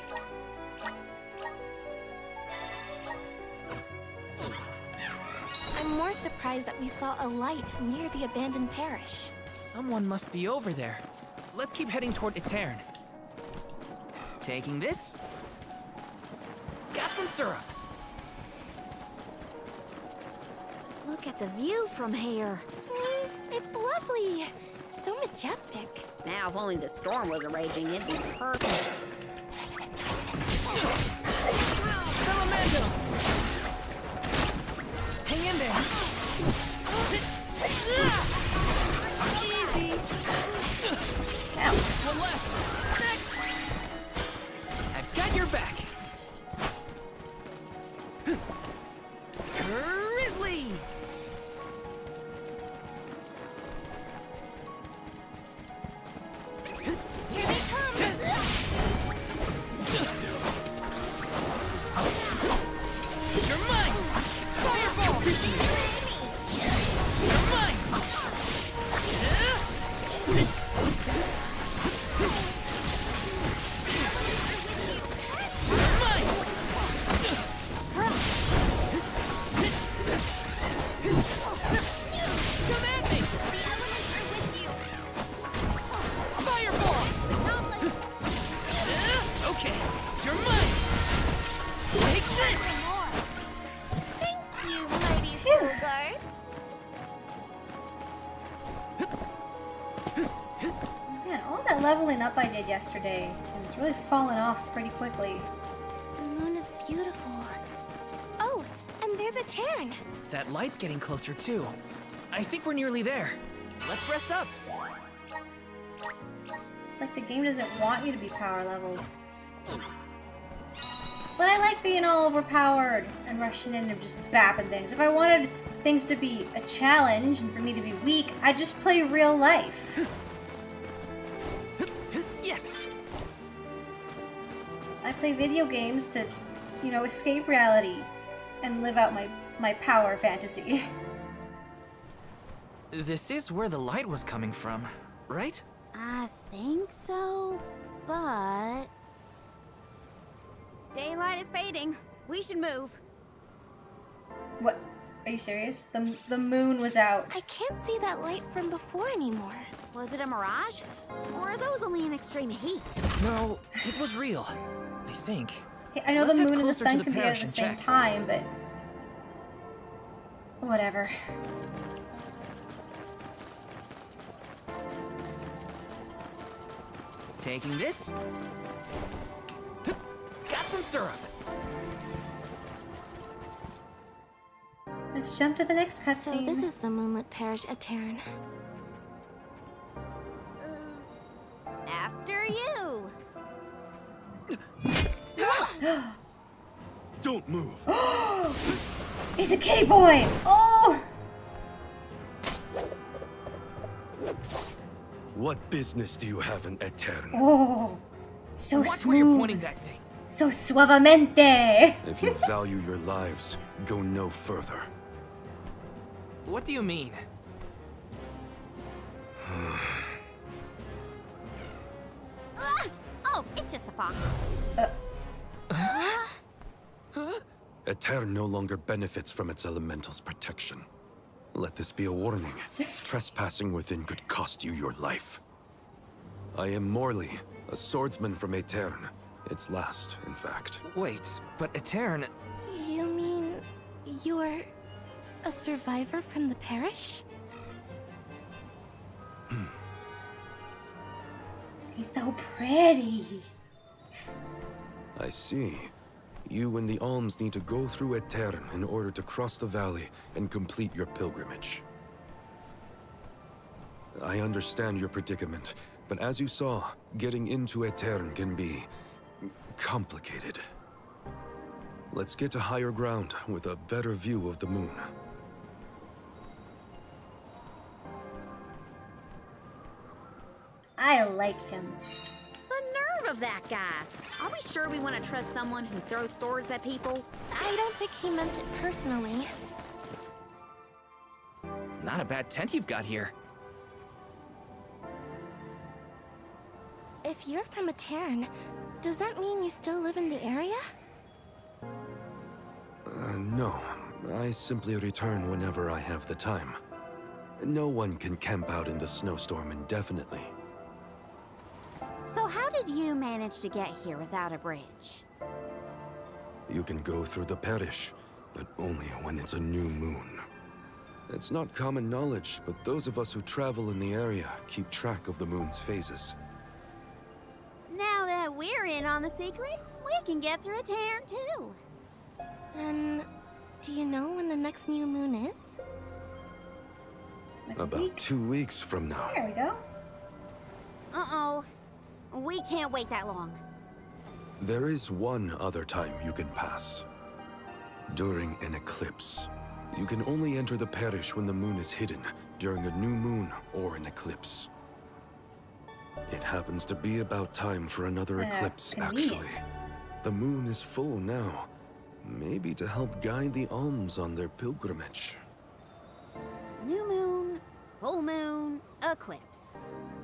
I'm more surprised that we saw a light near the abandoned parish. Someone must be over there. Let's keep heading toward Etern. Taking this. Got some syrup. Look at the view from here. It's lovely. So majestic. Now, if only the storm wasn't raging, it'd be perfect. Salamando! Hang in there. Easy. One left. Next. I've got your back. Grizzly. Here they come! You're mine. Fireball. You're mine. You're mine. Come at me. Fireball. Don't let leveling up I did yesterday, and it's really fallen off pretty quickly. The moon is beautiful. Oh, and there's a Terran. That light's getting closer too. I think we're nearly there. Let's rest up. It's like the game doesn't want you to be power leveled. But I like being all overpowered and rushing in and just bapping things. If I wanted things to be a challenge and for me to be weak, I'd just play real life. Yes! I play video games to, you know, escape reality and live out my power fantasy. This is where the light was coming from, right? I think so, but... Daylight is fading. We should move. What? Are you serious? The moon was out. I can't see that light from before anymore. Was it a mirage? Or are those only in extreme heat? No, it was real. I think. Okay, I know Let's the head moon and the closer to sun the can be out parish at the and same check. time, but... Whatever. Taking this. Got some syrup. Let's jump to the next So cutscene. this is the moonlit parish at Terran. After you. Don't move. He's a kitty boy! Oh! What business do you have in Etern? Oh! So Watch smooth. where you're pointing that thing. So suavemente! If you value your lives, go no further. What do you mean? Oh, it's just a fox. Etern no longer benefits from its elemental's protection. Let this be a warning. Trespassing within could cost you your life. I am Morley, a swordsman from Etern. Its last, in fact. Wait, but Etern... You mean you're a survivor from the parish? He's so pretty. I see. You and the alms need to go through Etern in order to cross the valley and complete your pilgrimage. I understand your predicament, but as you saw, getting into Etern can be... complicated. Let's get to higher ground with a better view of the moon. I like him. The nerve of that guy. Are we sure we want to trust someone who throws swords at people? I don't think he meant it personally. Not a bad tent you've got here. If you're from a Terran, does that mean you still live in the area? No. I simply return whenever I have the time. No one can camp out in the snowstorm indefinitely. So how did you manage to get here without a bridge? You can go through the parish, but only when it's a new moon. It's not common knowledge, but those of us who travel in the area keep track of the moon's phases. Now that we're in on the secret, we can get through a Terran too. Then, do you know when the next new moon is? Like a About week. 2 weeks from now. There we go. Uh-oh. We can't wait that long. There is one other time you can pass. During an eclipse. You can only enter the parish when the moon is hidden, during a new moon or an eclipse. It happens to be about time for another eclipse, actually. Convenient. The moon is full now. Maybe to help guide the alms on their pilgrimage. New moon, full moon, eclipse.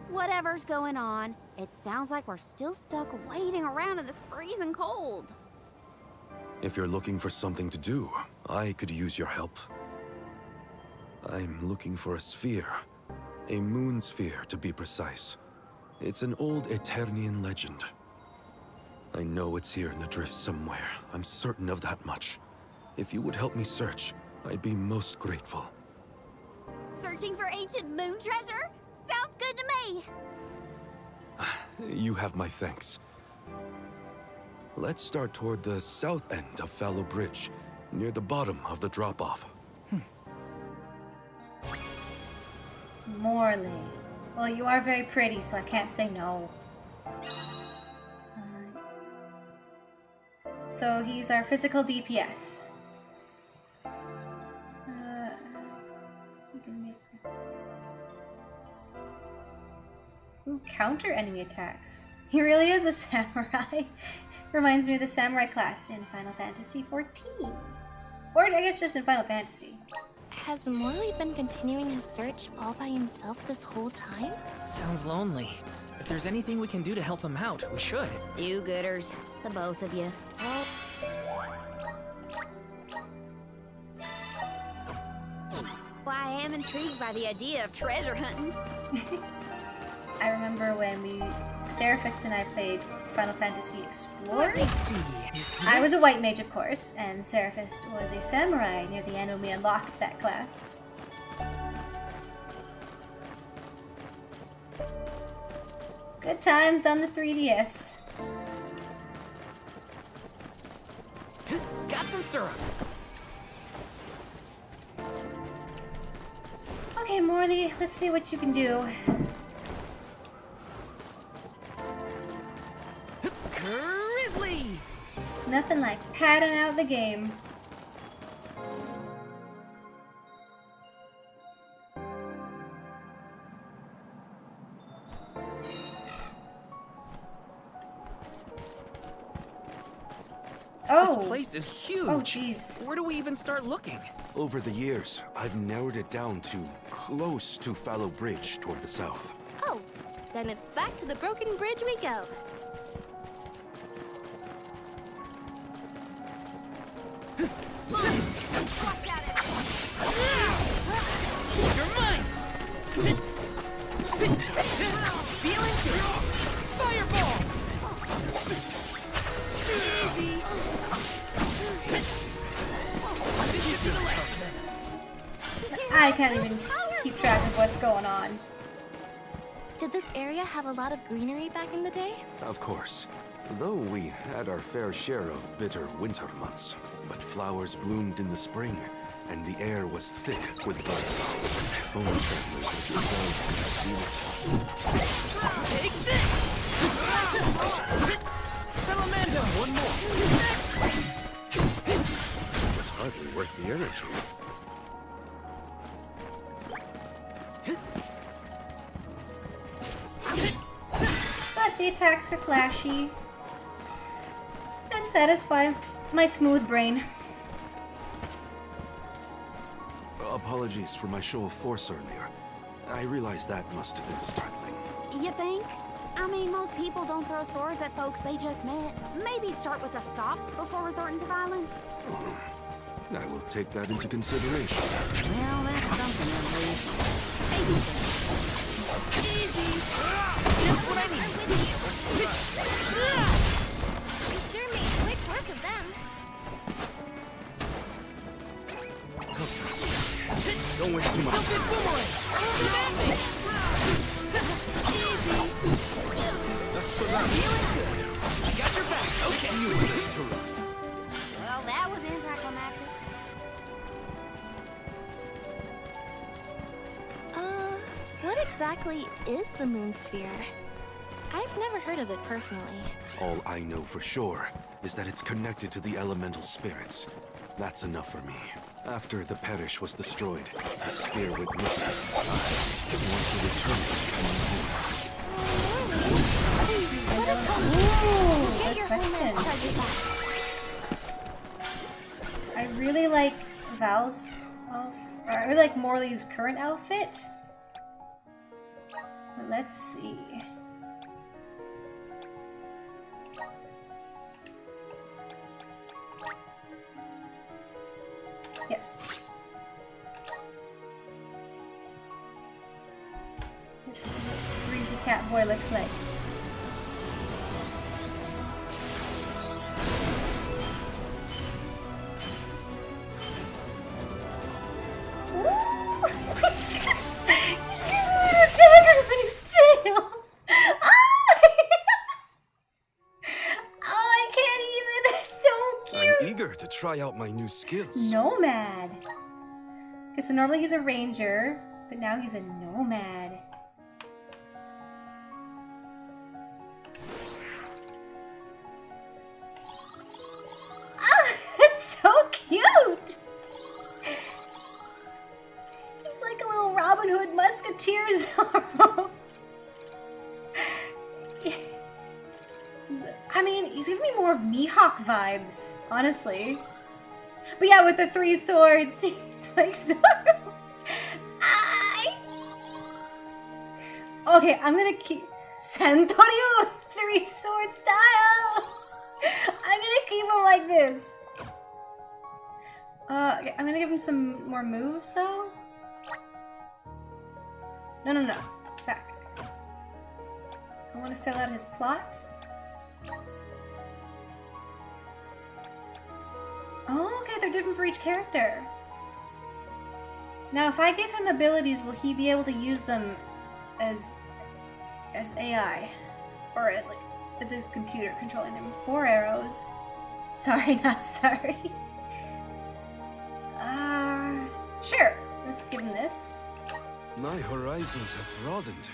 Whatever's going on, it sounds like we're still stuck waiting around in this freezing cold. If you're looking for something to do, I could use your help. I'm looking for a sphere. A moon sphere, to be precise. It's an old Eternian legend. I know it's here in the drift somewhere. I'm certain of that much. If you would help me search, I'd be most grateful. Searching for ancient moon treasure? Sounds good to me. You have my thanks. Let's start toward the south end of Fallow Bridge, near the bottom of the drop-off. Morley. Well, you are very pretty, so I can't say no. So he's our physical DPS. Ooh, counter enemy attacks. He really is a samurai. Reminds me of the samurai class in Final Fantasy XIV. Or I guess just in Final Fantasy. Has Morley been continuing his search all by himself this whole time? Sounds lonely. If there's anything we can do to help him out, we should. Do-gooders, the both of you. Why, I am intrigued by the idea of treasure hunting. I remember when Seraphist and I played Final Fantasy Explorer. Let me see. I was a white mage, of course, and Seraphist was a samurai. Near the end when we unlocked that class. Good times on the 3DS. Got some syrup. Okay, Morley, let's see what you can do. Grizzly! Nothing like padding out the game. Oh! This place is huge. Oh, jeez. Where do we even start looking? Over the years, I've narrowed it down to close to Fallow Bridge toward the south. Oh, then it's back to the broken bridge we go. You're mine! Feeling fireball! Easy! I can't even keep track of what's going on. Did this area have a lot of greenery back in the day? Of course. Though we had our fair share of bitter winter months. But flowers bloomed in the spring, and the air was thick with buds. If only travelers like yourselves could have seen it. Take this! Salamander! One more! It's hardly worth the energy. But the attacks are flashy and satisfy my smooth brain. Apologies for my show of force earlier. I realize that must have been startling. You think? I mean, most people don't throw swords at folks they just met. Maybe start with a stop before resorting to violence. I will take that into consideration. Well, that's something at least. Maybe. Easy! Just what I need! We sure made quick work of them. Don't waste too much. Tilted boomerang! Easy! That's the last. Got your back, okay. Well, that was anticlimactic. What exactly is the moon sphere? I've never heard of it personally. All I know for sure is that it's connected to the elemental spirits. That's enough for me. After the parish was destroyed, the sphere went missing. I want to return it to my home. Ooh, Get good your question. homeland's treasure back. I really like Val's I really like Morley's current outfit. But let's see. Yes. Let's see what Greasy Cat Boy looks like. He's got a little dagger on his tail. Ah! try out my new skills. Nomad. Okay, so normally he's a ranger, but now he's a nomad. Ah, that's so cute! He's like a little Robin Hood musketeer Zorro. I mean, he's giving me more of Mihawk vibes, honestly. But yeah, with the 3 swords, he's like Zorro. Okay, I'm gonna keep Santorio 3 sword style. I'm gonna keep him like this. Okay, I'm gonna give him some more moves though. No. Back. I want to fill out his plot. Oh, okay, they're different for each character. Now, if I give him abilities, will he be able to use them as AI? Or as, like, the computer controlling them? 4 arrows. Sorry, not sorry. Sure. Let's give him this. My horizons have broadened.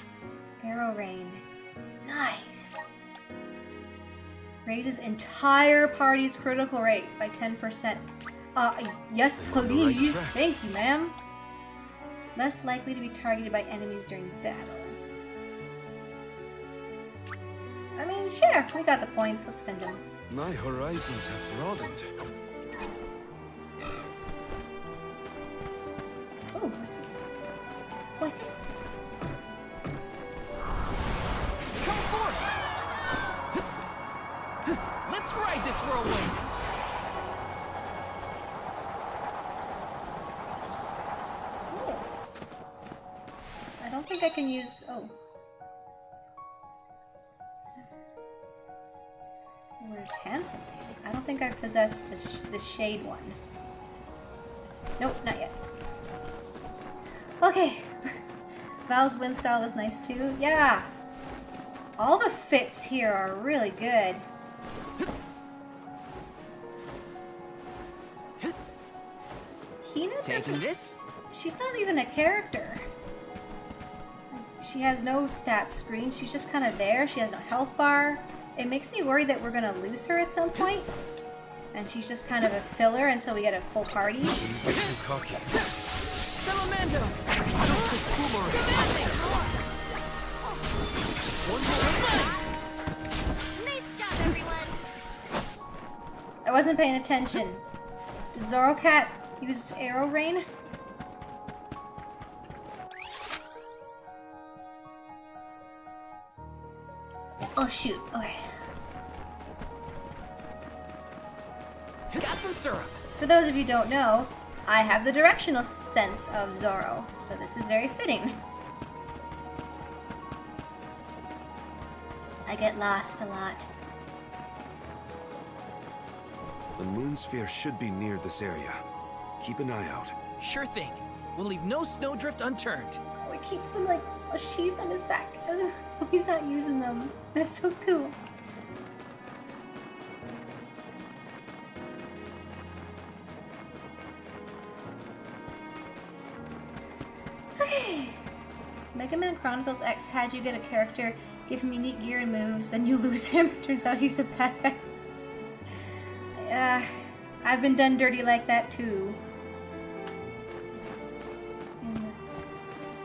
Arrow rain. Nice. Raises entire party's critical rate by 10%. Yes, please. Thank you, ma'am. Less likely to be targeted by enemies during battle. I mean, sure. We got the points. Let's spend them. My horizons have broadened. Oh, what's this? What's this? Come forth! Let's ride this whirlwind! I don't think I can use... Oh. Word handsomely. I don't think I possess the shade one. Nope, not yet. Okay. Val's wind style was nice too. Yeah. All the fits here are really good. Hina Taking this? She's not even a character. She has no stats screen. She's just kind of there. She has no health bar. It makes me worry that we're gonna lose her at some point. And she's just kind of a filler until we get a full party. Too cocky. Salamando! Nice job, everyone. I wasn't paying attention. Did Zoro Cat use Arrow Rain? Oh shoot, okay. Got some syrup. For those of you who don't know, I have the directional sense of Zoro, so this is very fitting. I get lost a lot. The moon sphere should be near this area. Keep an eye out. Sure thing. We'll leave no snowdrift unturned. Oh, he keeps them like a sheath on his back. He's not using them. That's so cool. Okay. Mega Man Chronicles X had you get a character, give him unique gear and moves, then you lose him. Turns out he's a bad guy. I've been done dirty like that too.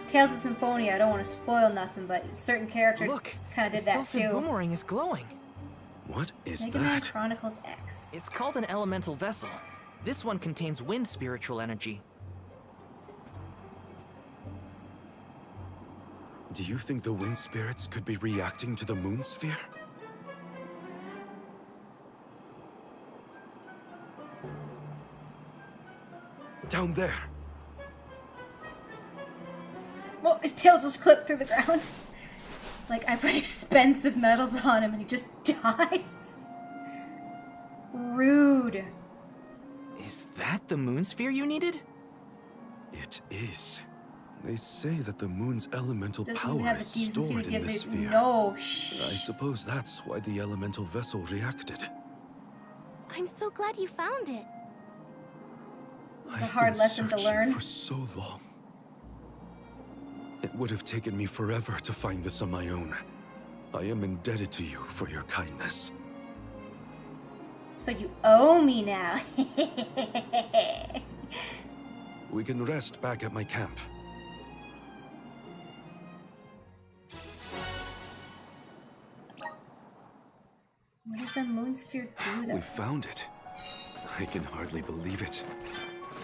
Tales of Symphonia, I don't want to spoil nothing, but certain characters kind of did that too. too. Boomerang is glowing. What is Mega Man that? Chronicles X. It's called an elemental vessel. This one contains wind spiritual energy. Do you think the wind spirits could be reacting to the moon sphere? Down there. Oh, his tail just clipped through the ground. Like I put expensive metals on him and he just dies. Rude. Is that the moon sphere you needed? It is. They say that the moon's elemental Doesn't power even have is the decency stored to in give this it. sphere. No, I shh. suppose that's why the elemental vessel reacted. I'm so glad you found it. It's a hard lesson to learn. For so long. It would have taken me forever to find this on my own. I am indebted to you for your kindness. So you owe me now. We can rest back at my camp. What does the moon sphere do, though? We found it. I can hardly believe it.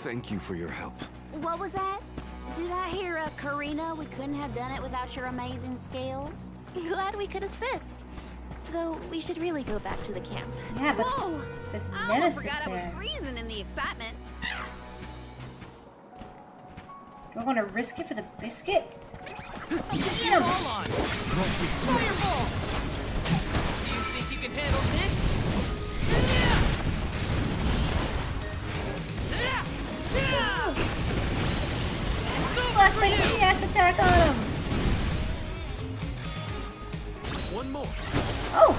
Thank you for your help. What was that? Did I hear Karina? We couldn't have done it without your amazing skills? Glad we could assist. Though we should really go back to the camp. Yeah, but Whoa! there's I almost nemesis forgot I there. was freezing in the excitement. Do I want to risk it for the biscuit? Yeah, hold on! Fireball! Do you think you can handle this? Blast my CS attack on him! One more. Oh!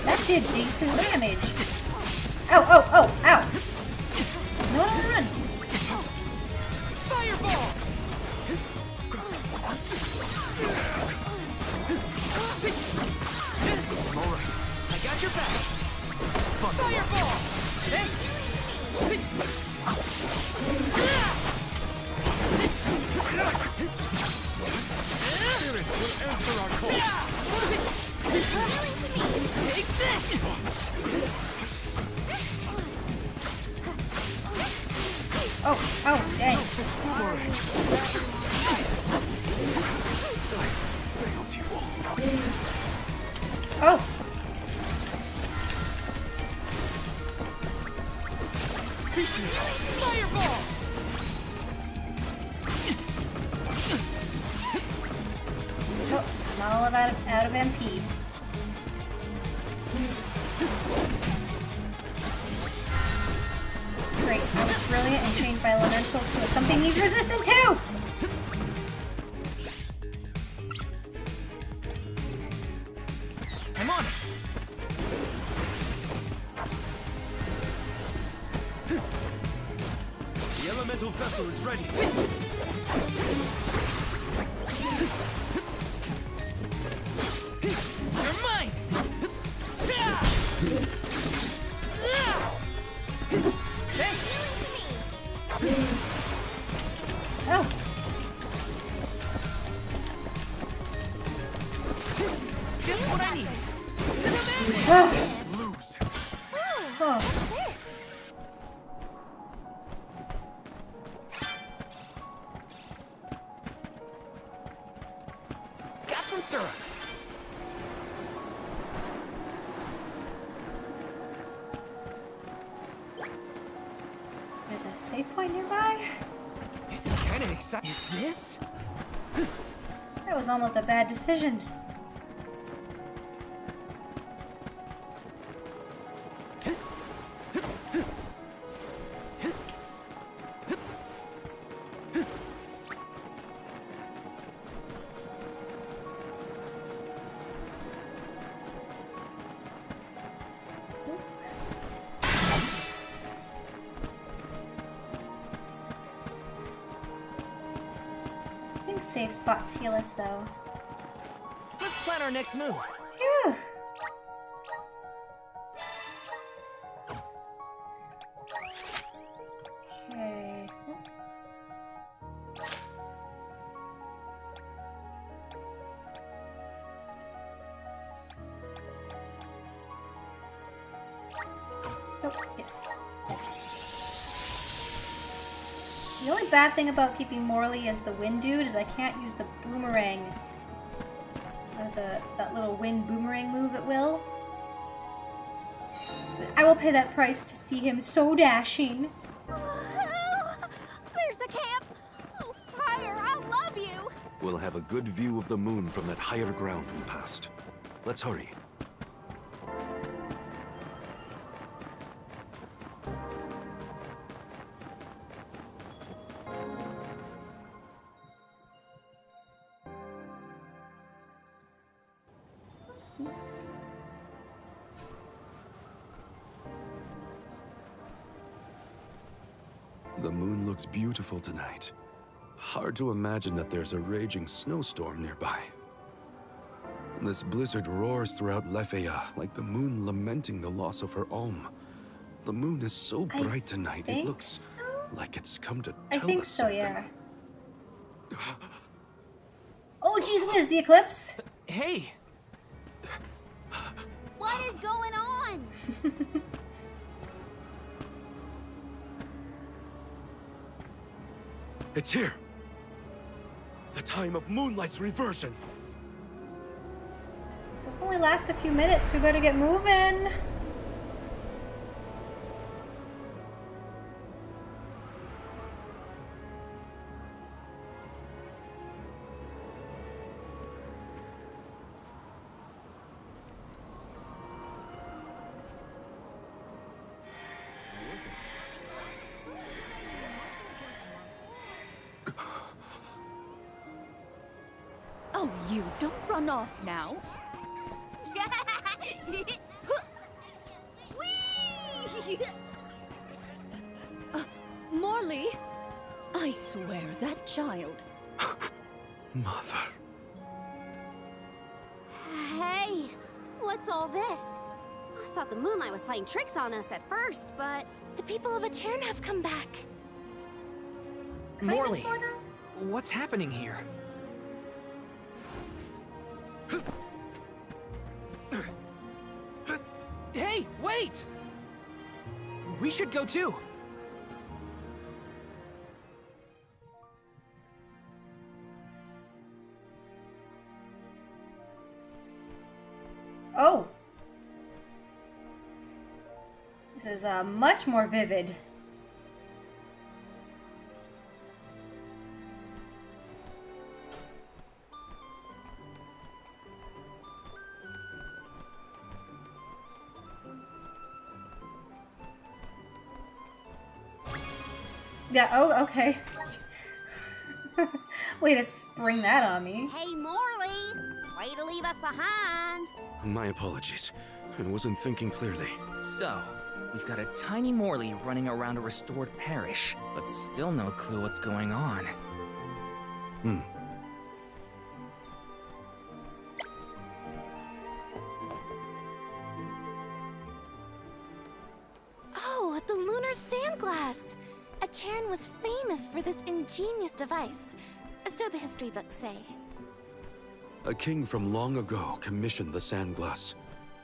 That did decent damage. Ow, ow, ow, ow! No, no, run! Fireball! I'm all right. I got your back! Fireball! Thanks! Spirit will answer our call. Take this! Oh, oh, dang. Boomerang. I failed you all. Oh! Fireball! Oh, I'm all out of MP. Great, I was brilliant and changed my elemental to something he's resistant to! I'm on it! The elemental vessel is ready. You're mine! Thanks! Oh! Just what I need! Lose. Oh. Got some syrup! There's a save point nearby? This is kind of exciting. Is this? That was almost a bad decision. I think safe spots heal us though. Let's plan our next move. Phew. Okay. Oh, yes. The only bad thing about keeping Morley as the wind dude is I can't use the boomerang. That little wind boomerang move at will. But I will pay that price to see him so dashing. There's a camp! Oh, Fire, I love you! We'll have a good view of the moon from that higher ground we passed. Let's hurry. The moon looks beautiful tonight. Hard to imagine that there's a raging snowstorm nearby. This blizzard roars throughout Lefeya like the moon lamenting the loss of her Alm. The moon is so bright tonight, it looks so? like it's come to I tell think us so, something. yeah. Oh, geez, where's the eclipse? Hey! What is going on? It's here! The time of Moonlight's reversion! Those only last a few minutes. We better get moving. Oh, you don't run off now. Morley, I swear that child. Mother. Hey, what's all this? I thought the moonlight was playing tricks on us at first, but The people of Etern have come back. Kinda, Morley, sorta. what's happening here? Hey, wait! We should go too. Oh. This is much more vivid. Yeah, oh, okay. Way to spring that on me. hey, Morley, way to leave us behind. My apologies. I wasn't thinking clearly. So, we've got a tiny Morley running around a restored parish, but still no clue what's going on. Oh, the lunar sandglass! Etern was famous for this ingenious device. So the history books say. A king from long ago commissioned the Sandglass.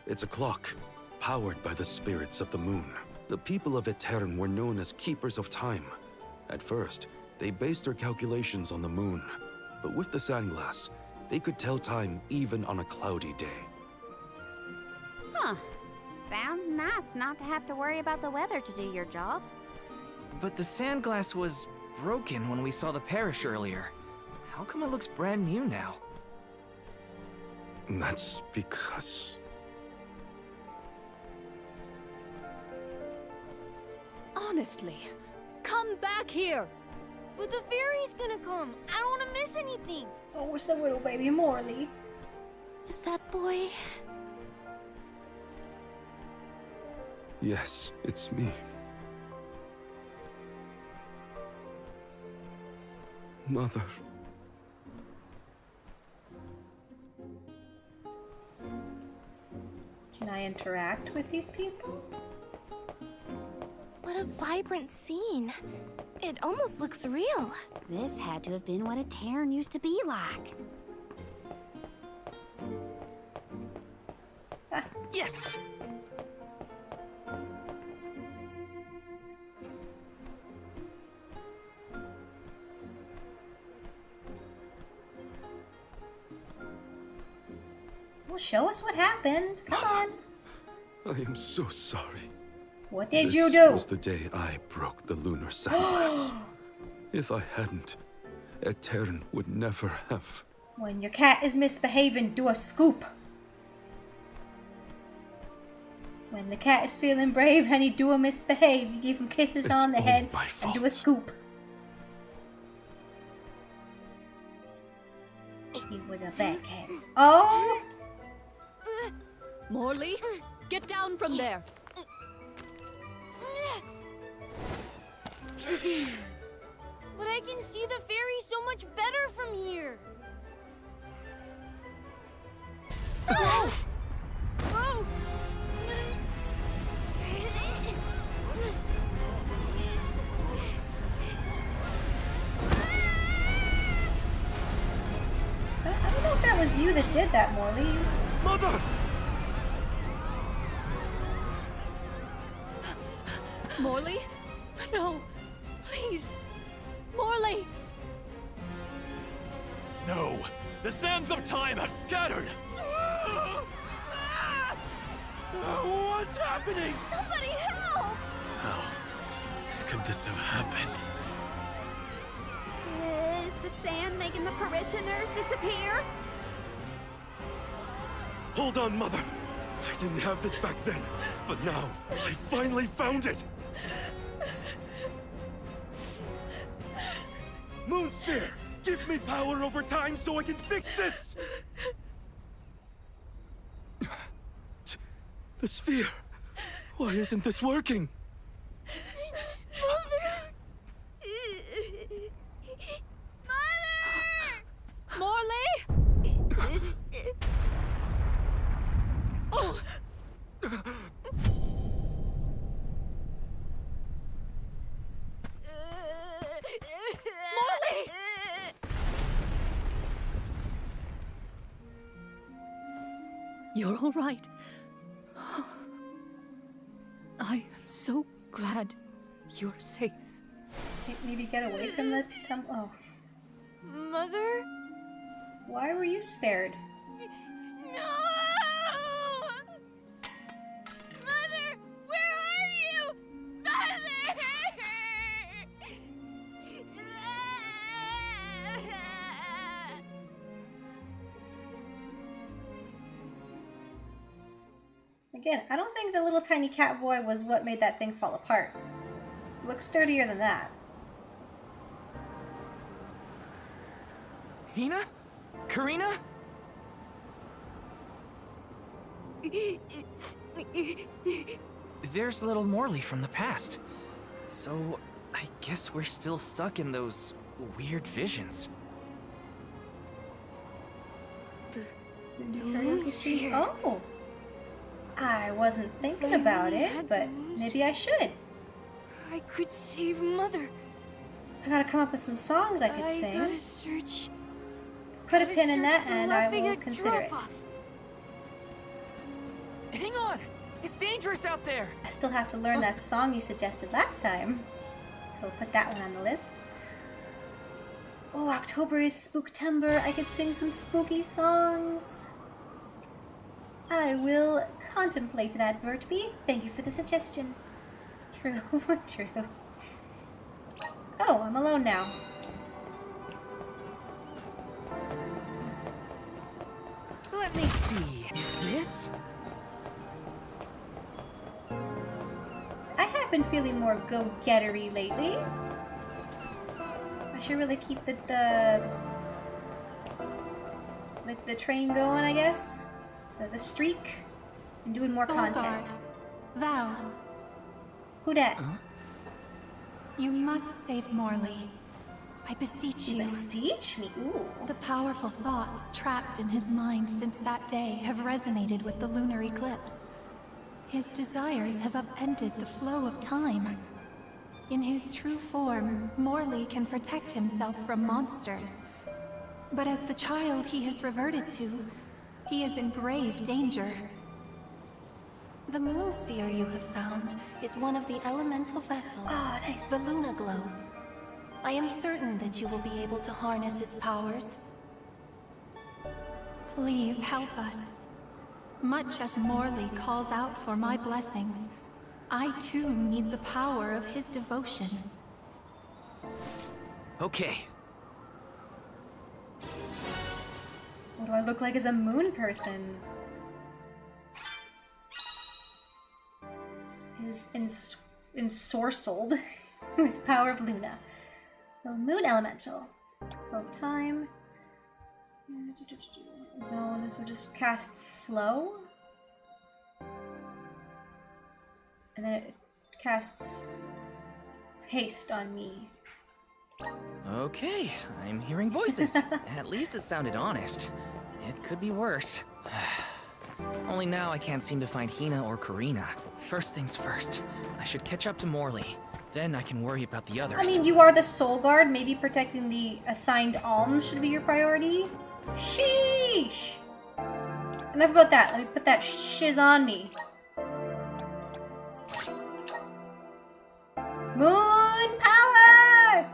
It's a clock, powered by the spirits of the moon. The people of Etern were known as keepers of time. At first, they based their calculations on the moon. But with the Sandglass, they could tell time even on a cloudy day. Huh. Sounds nice not to have to worry about the weather to do your job. But the sandglass was broken when we saw the parish earlier. How come it looks brand new now? That's because... Honestly, come back here. But the fairy's gonna come. I don't want to miss anything. Oh, it's the little baby Morley. Is that boy? Yes, it's me. Mother. Can I interact with these people? What a vibrant scene. It almost looks real. This had to have been what Etern used to be like. Yes! Well, show us what happened. Come on. I am so sorry. What did This you do? was the day I broke the lunar sandglass. If I hadn't, Etern would never have. When your cat is misbehaving, do a scoop. When the cat is feeling brave and he do a misbehave, you give him kisses It's on the all head my and do a fault. scoop. He was a bad cat. Oh! Morley, get down from there. But I can see the fairy so much better from here. Whoa! Whoa! I don't know if that was you that did that, Morley. Mother! Morley? No. Please. Morley! No! The sands of time have scattered! What's happening? Somebody help! How could this have happened? Is the sand making the parishioners disappear? Hold on, Mother! I didn't have this back then, but now I finally found it! Moonsphere! Give me power over time so I can fix this! The sphere! Why isn't this working? Morley? Oh! Morley! You're all right. I am so glad you're safe. Maybe get away from the temple. Oh. Mother? Why were you spared? No! Mother, where are you? Mother! Again, I don't think the little tiny cat boy was what made that thing fall apart. It looks sturdier than that. Hina? Karina? There's little Morley from the past. So, I guess we're still stuck in those weird visions. Karaoke Street. Oh! I wasn't thinking about it, but maybe I should. I could save Mother. I gotta come up with some songs I could I sing. gotta search. Put a gotta pin in that search the and I will Lafayette consider it. drop-off. Hang on! It's dangerous out there! I still have to learn that song you suggested last time. So put that one on the list. Oh, October is Spooktember. I could sing some spooky songs. I will contemplate that, Bertby. Thank you for the suggestion. True, true. Oh, I'm alone now. Let me see. Is this? I have been feeling more go-gettery lately. I should really keep the train going, I guess. The streak. And doing more content. Val, Who dat? you must save Morley. I beseech you. Beseech me? Ooh. The powerful thoughts trapped in his mind since that day have resonated with the lunar eclipse. His desires have upended the flow of time. In his true form, Morley can protect himself from monsters. But as the child he has reverted to, he is in grave danger. The moon sphere you have found is one of the elemental vessels, Oh, nice. the Luna Glow. I am certain that you will be able to harness its powers. Please help us. Much as Morley calls out for my blessings, I too need the power of his devotion. Okay. What do I look like as a moon person? Is ensorcelled with power of Luna. The moon elemental. Flow of time. Zone, so just cast slow. And then it casts haste on me. Okay, I'm hearing voices. At least it sounded honest. It could be worse. Only now I can't seem to find Hina or Karina. First things first, I should catch up to Morley. Then I can worry about the others. I mean, you are the soul guard. Maybe protecting the assigned alms should be your priority. Sheesh! Enough about that. Let me put that shiz on me. Moon power!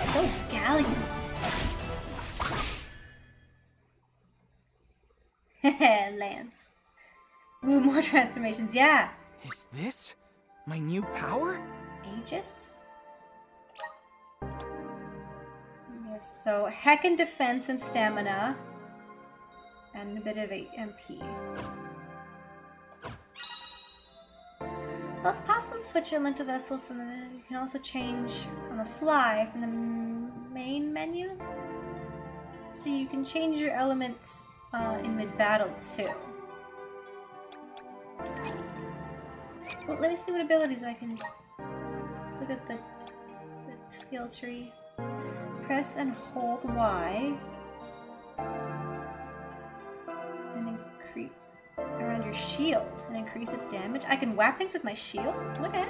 So gallant. Lance. Ooh, more transformations, yeah. Is this my new power? Aegis? Yes, so heckin' defense and stamina. And a bit of MP. Well, it's possible to switch your mental vessel from the... You can also change on the fly from the main menu. So you can change your elements in mid-battle too. Well, let me see what abilities I can... Let's look at the skill tree. Press and hold Y. And increase around your shield and increase its damage. I can whap things with my shield? Okay.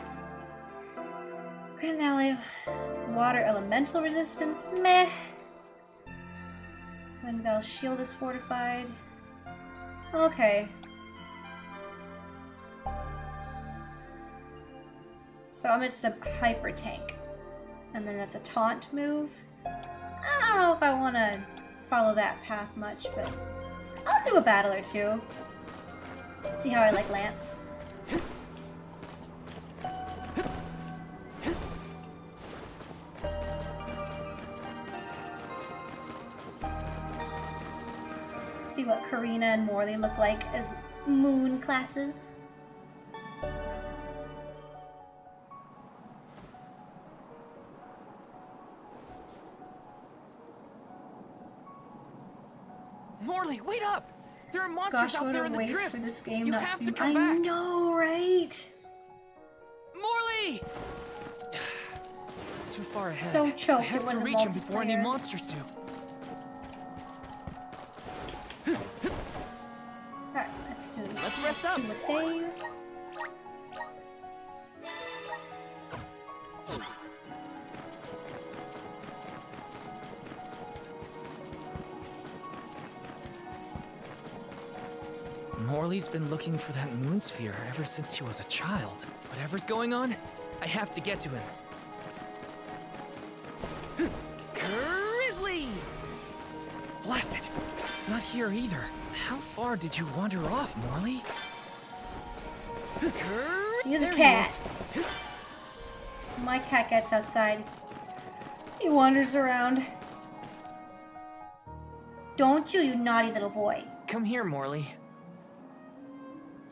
Grant ally water elemental resistance. Meh. When Val's shield is fortified. Okay. So I'm just a hyper tank. And then that's a taunt move. I don't know if I want to follow that path much, but I'll do a battle or two. See how I like Lance. See what Karina and Morley look like as moon classes. Morley, wait up! There are monsters out there in the drift. For this game you not have to to be... come back. I know, right? Morley! It's too far ahead. So choked I have it wasn't to reach him before any multiplayer. monsters do. Alright, let's do it. Let's rest up. Do a save. Morley's been looking for that moon sphere ever since he was a child. Whatever's going on, I have to get to him. Grizzly! Blast it! Not here either. How far did you wander off, Morley? He's a There he cat. is. My cat gets outside. He wanders around. Don't you, you naughty little boy. Come here, Morley.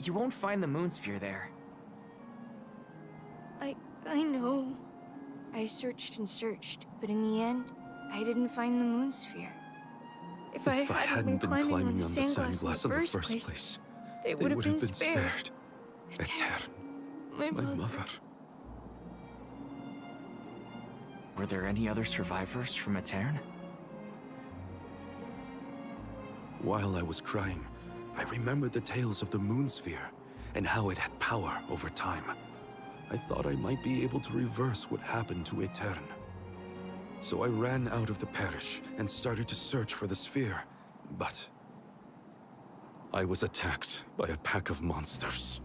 You won't find the moon sphere there. I know. I searched and searched, but in the end, I didn't find the moon sphere. If I hadn't been climbing on the sandglass in the first place, they would have been spared. Etern, My my mother. mother. Were there any other survivors from Etern? While I was crying, I remembered the tales of the moon sphere and how it had power over time. I thought I might be able to reverse what happened to Etern. So I ran out of the parish and started to search for the sphere, but I was attacked by a pack of monsters.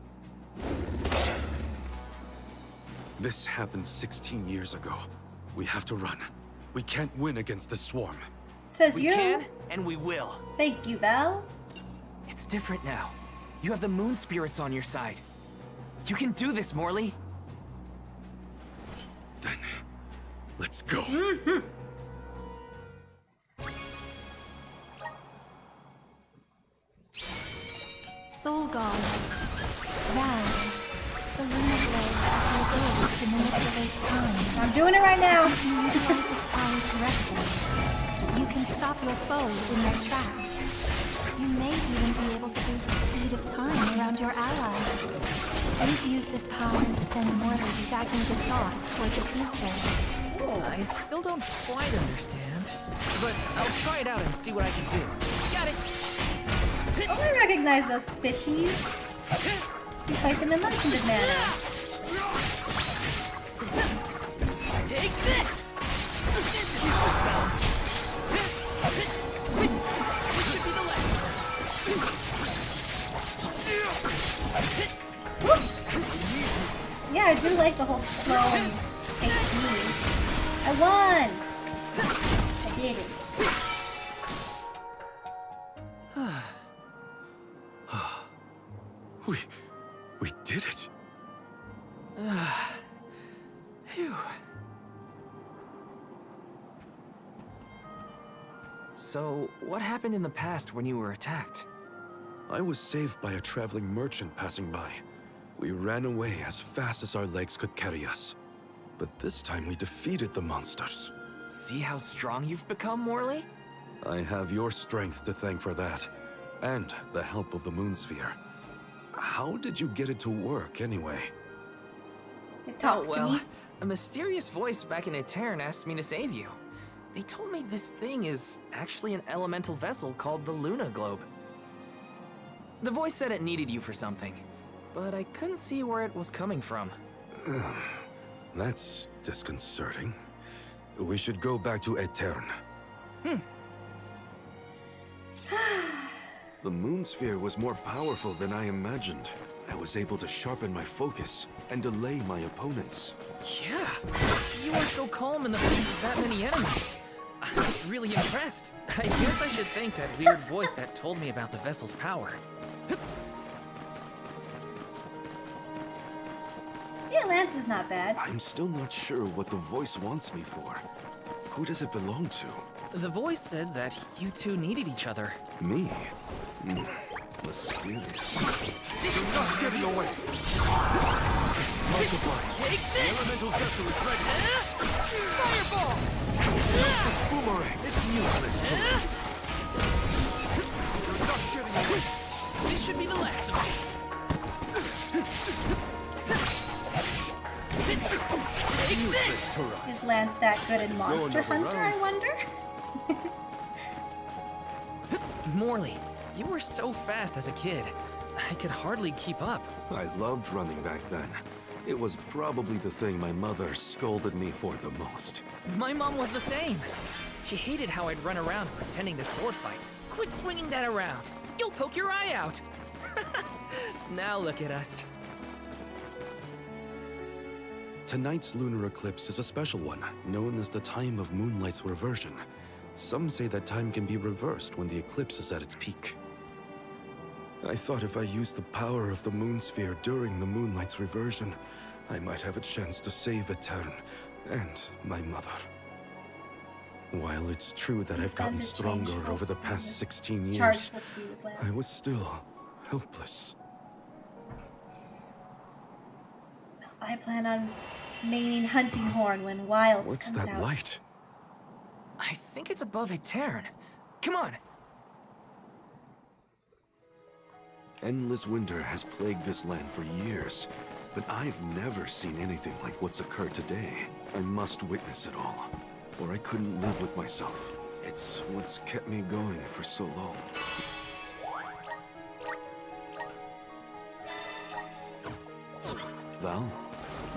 This happened 16 years ago. We have to run. We can't win against the swarm. Says We you. can, and we will. Thank you, Val. It's different now. You have the moon spirits on your side. You can do this, Morley. Then, let's go. Soul God. Val. The lunar blade has the ability to manipulate time. I'm doing it right now. Utilize its powers directly. You can stop your foes in their tracks. You may even be able to boost the speed of time around your allies. Please use this power to send Morley stagnated thoughts toward the future. I still don't quite understand, but I'll try it out and see what I can do. Got it! Oh, I recognize those fishies. You fight them in Legend of Mana. Take this! This is how it's done. This should be the last one. Yeah, I do like the whole slow and paced move. I won! I did it. We did it. Phew. So, what happened in the past when you were attacked? I was saved by a traveling merchant passing by. We ran away as fast as our legs could carry us. But this time we defeated the monsters. See how strong you've become, Morley? I have your strength to thank for that, and the help of the Moonsphere. How did you get it to work, anyway? Talk to me. A mysterious voice back in Etern asked me to save you. They told me this thing is actually an elemental vessel called the Luna Globe. The voice said it needed you for something, but I couldn't see where it was coming from. That's disconcerting. We should go back to Etern. The Moonsphere was more powerful than I imagined. I was able to sharpen my focus and delay my opponents. Yeah, you are so calm in the face of that many enemies. I was really impressed. I guess I should thank that weird voice that told me about the vessel's power. Yeah, Lance is not bad. I'm still not sure what the voice wants me for. Who does it belong to? The voice said that you two needed each other. Me? Mysterious. You're not getting away! Multiply. Take The this! elemental vessel is ready. Fireball! Boomerang! It's useless. You're not getting away! This should be the last of it. Useless to run. Is Lance that good in Monster another Hunter, round. I wonder? Morley, you were so fast as a kid. I could hardly keep up. I loved running back then. It was probably the thing my mother scolded me for the most. My mom was the same. She hated how I'd run around pretending to sword fight. Quit swinging that around. You'll poke your eye out. Now look at us. Tonight's lunar eclipse is a special one, known as the time of moonlight's reversion. Some say that time can be reversed when the eclipse is at its peak. I thought if I used the power of the Moonsphere during the moonlight's reversion, I might have a chance to save Etern and my mother. While it's true that I've gotten stronger over the past 16 years, Charged with speed with Lance. I was still helpless. I plan on maining Hunting Horn when Wilds What's comes that out. light? I think it's above Etern. Come on. Endless winter has plagued this land for years, but I've never seen anything like what's occurred today. I must witness it all, or I couldn't live with myself. It's what's kept me going for so long. Val,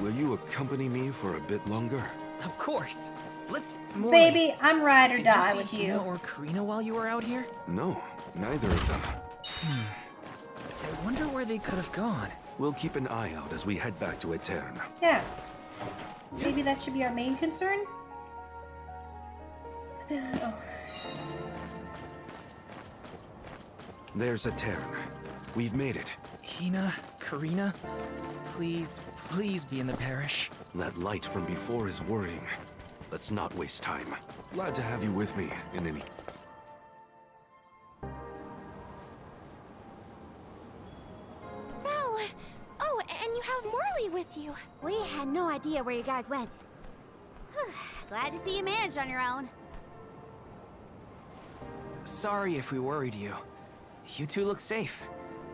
will you accompany me for a bit longer? Of course. Let's... Morley, Baby, I'm ride or did die you with see you. Hina or Karina while you were out here? No, neither of them. I wonder where they could have gone. We'll keep an eye out as we head back to Etern. Yeah. Maybe that should be our main concern? Oh. There's Etern. We've made it. Hina, Karina, please, please be in the parish. That light from before is worrying. Let's not waste time. Glad to have you with me in any... Val! Oh, and you have Morley with you. We had no idea where you guys went. Glad to see you managed on your own. Sorry if we worried you. You two look safe.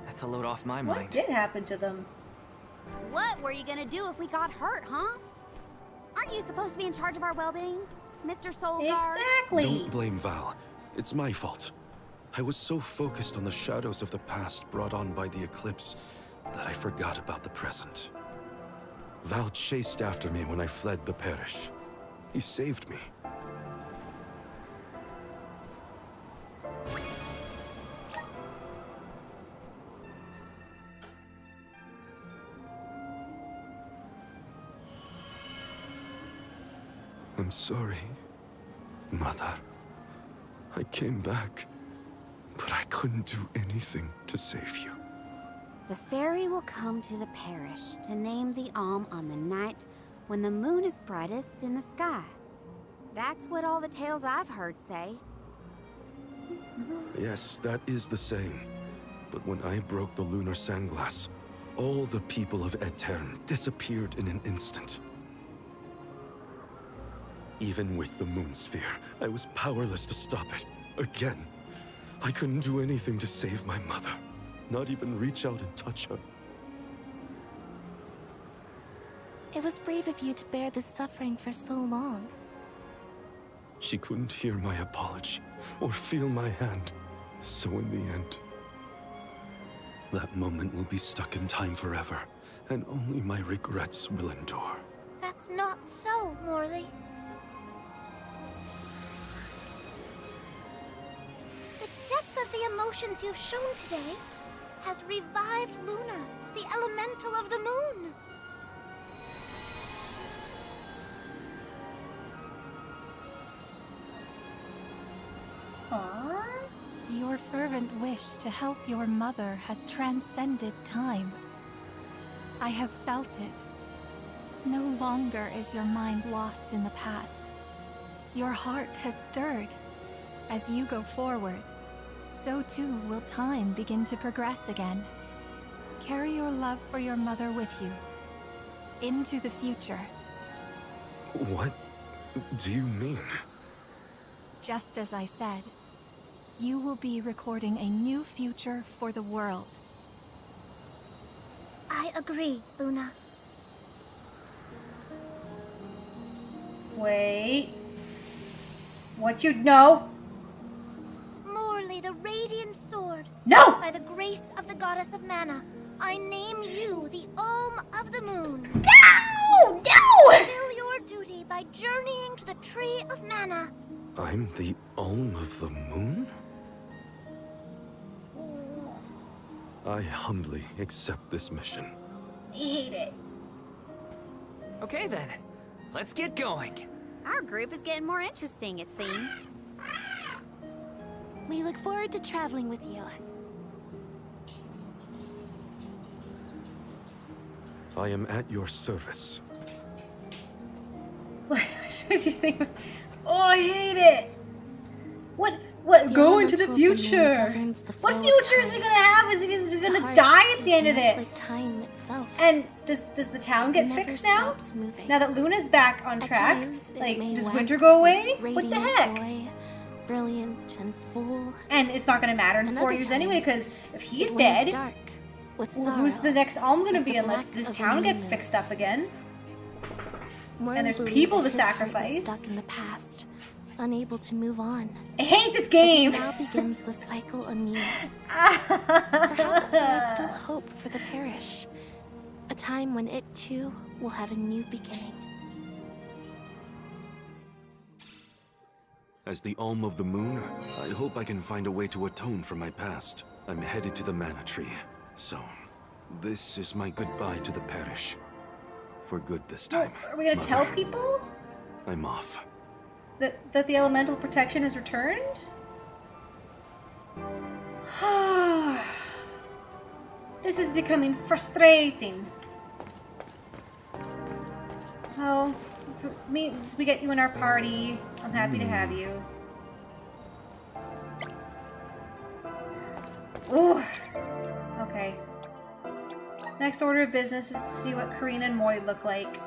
That's a load off my What mind. did happen to them? What were you gonna do if we got hurt, huh? Aren't you supposed to be in charge of our well-being, Mr. Soul Guard? Exactly. Don't blame Val. It's my fault. I was so focused on the shadows of the past brought on by the eclipse that I forgot about the present. Val chased after me when I fled the parish. He saved me. I'm sorry, Mother. I came back, but I couldn't do anything to save you. The fairy will come to the parish to name the Alm on the night when the moon is brightest in the sky. That's what all the tales I've heard say. Yes, that is the saying. But when I broke the lunar sandglass, all the people of Etern disappeared in an instant. Even with the moon sphere, I was powerless to stop it. Again. I couldn't do anything to save my mother. Not even reach out and touch her. It was brave of you to bear this suffering for so long. She couldn't hear my apology or feel my hand. So in the end, that moment will be stuck in time forever, and only my regrets will endure. That's not so, Morley. The depth of the emotions you've shown today has revived Luna, the elemental of the moon. Aww. Your fervent wish to help your mother has transcended time. I have felt it. No longer is your mind lost in the past. Your heart has stirred. As you go forward, so too will time begin to progress again. Carry your love for your mother with you into the future. What do you mean? Just as I said, you will be recording a new future for the world. I agree, Luna. Wait. What you know? Morley, the radiant sword. No! By the grace of the goddess of mana, I name you the Alm of the Moon. No! No! Fulfill your duty by journeying to the Tree of Mana. I'm the Alm of the Moon? I humbly accept this mission. I hate it. Okay then, let's get going. Our group is getting more interesting, it seems. We look forward to traveling with you. I am at your service. What did you think? Oh, I hate it. What? Go into the future. What future is he gonna have? Is he gonna die at the end of this? Time itself. And does the town get fixed now? Now that Luna's back on track, like, does winter go away? What the heck? Joy, brilliant and full. And it's not gonna matter in 4 Another years anyway, times, because if he's it wanes dead, dark, with who's sorrow, the next Alm gonna like be the unless black this of the town gets moon. fixed up again? Morley And there's believed people that to his heart was sacrifice. Stuck in the past, unable to move on. I hate this game! Now begins the cycle anew. Perhaps there is still hope for the parish. A time when it too will have a new beginning. As the Alm of the Moon, I hope I can find a way to atone for my past. I'm headed to the Mana Tree, so this is my goodbye to the parish. For good this time. Are we gonna Mother. tell people I'm off. that the elemental protection has returned? This is becoming frustrating. Oh, means we get you in our party. I'm happy to have you. Ooh. Okay. Next order of business is to see what Karina and Moy look like.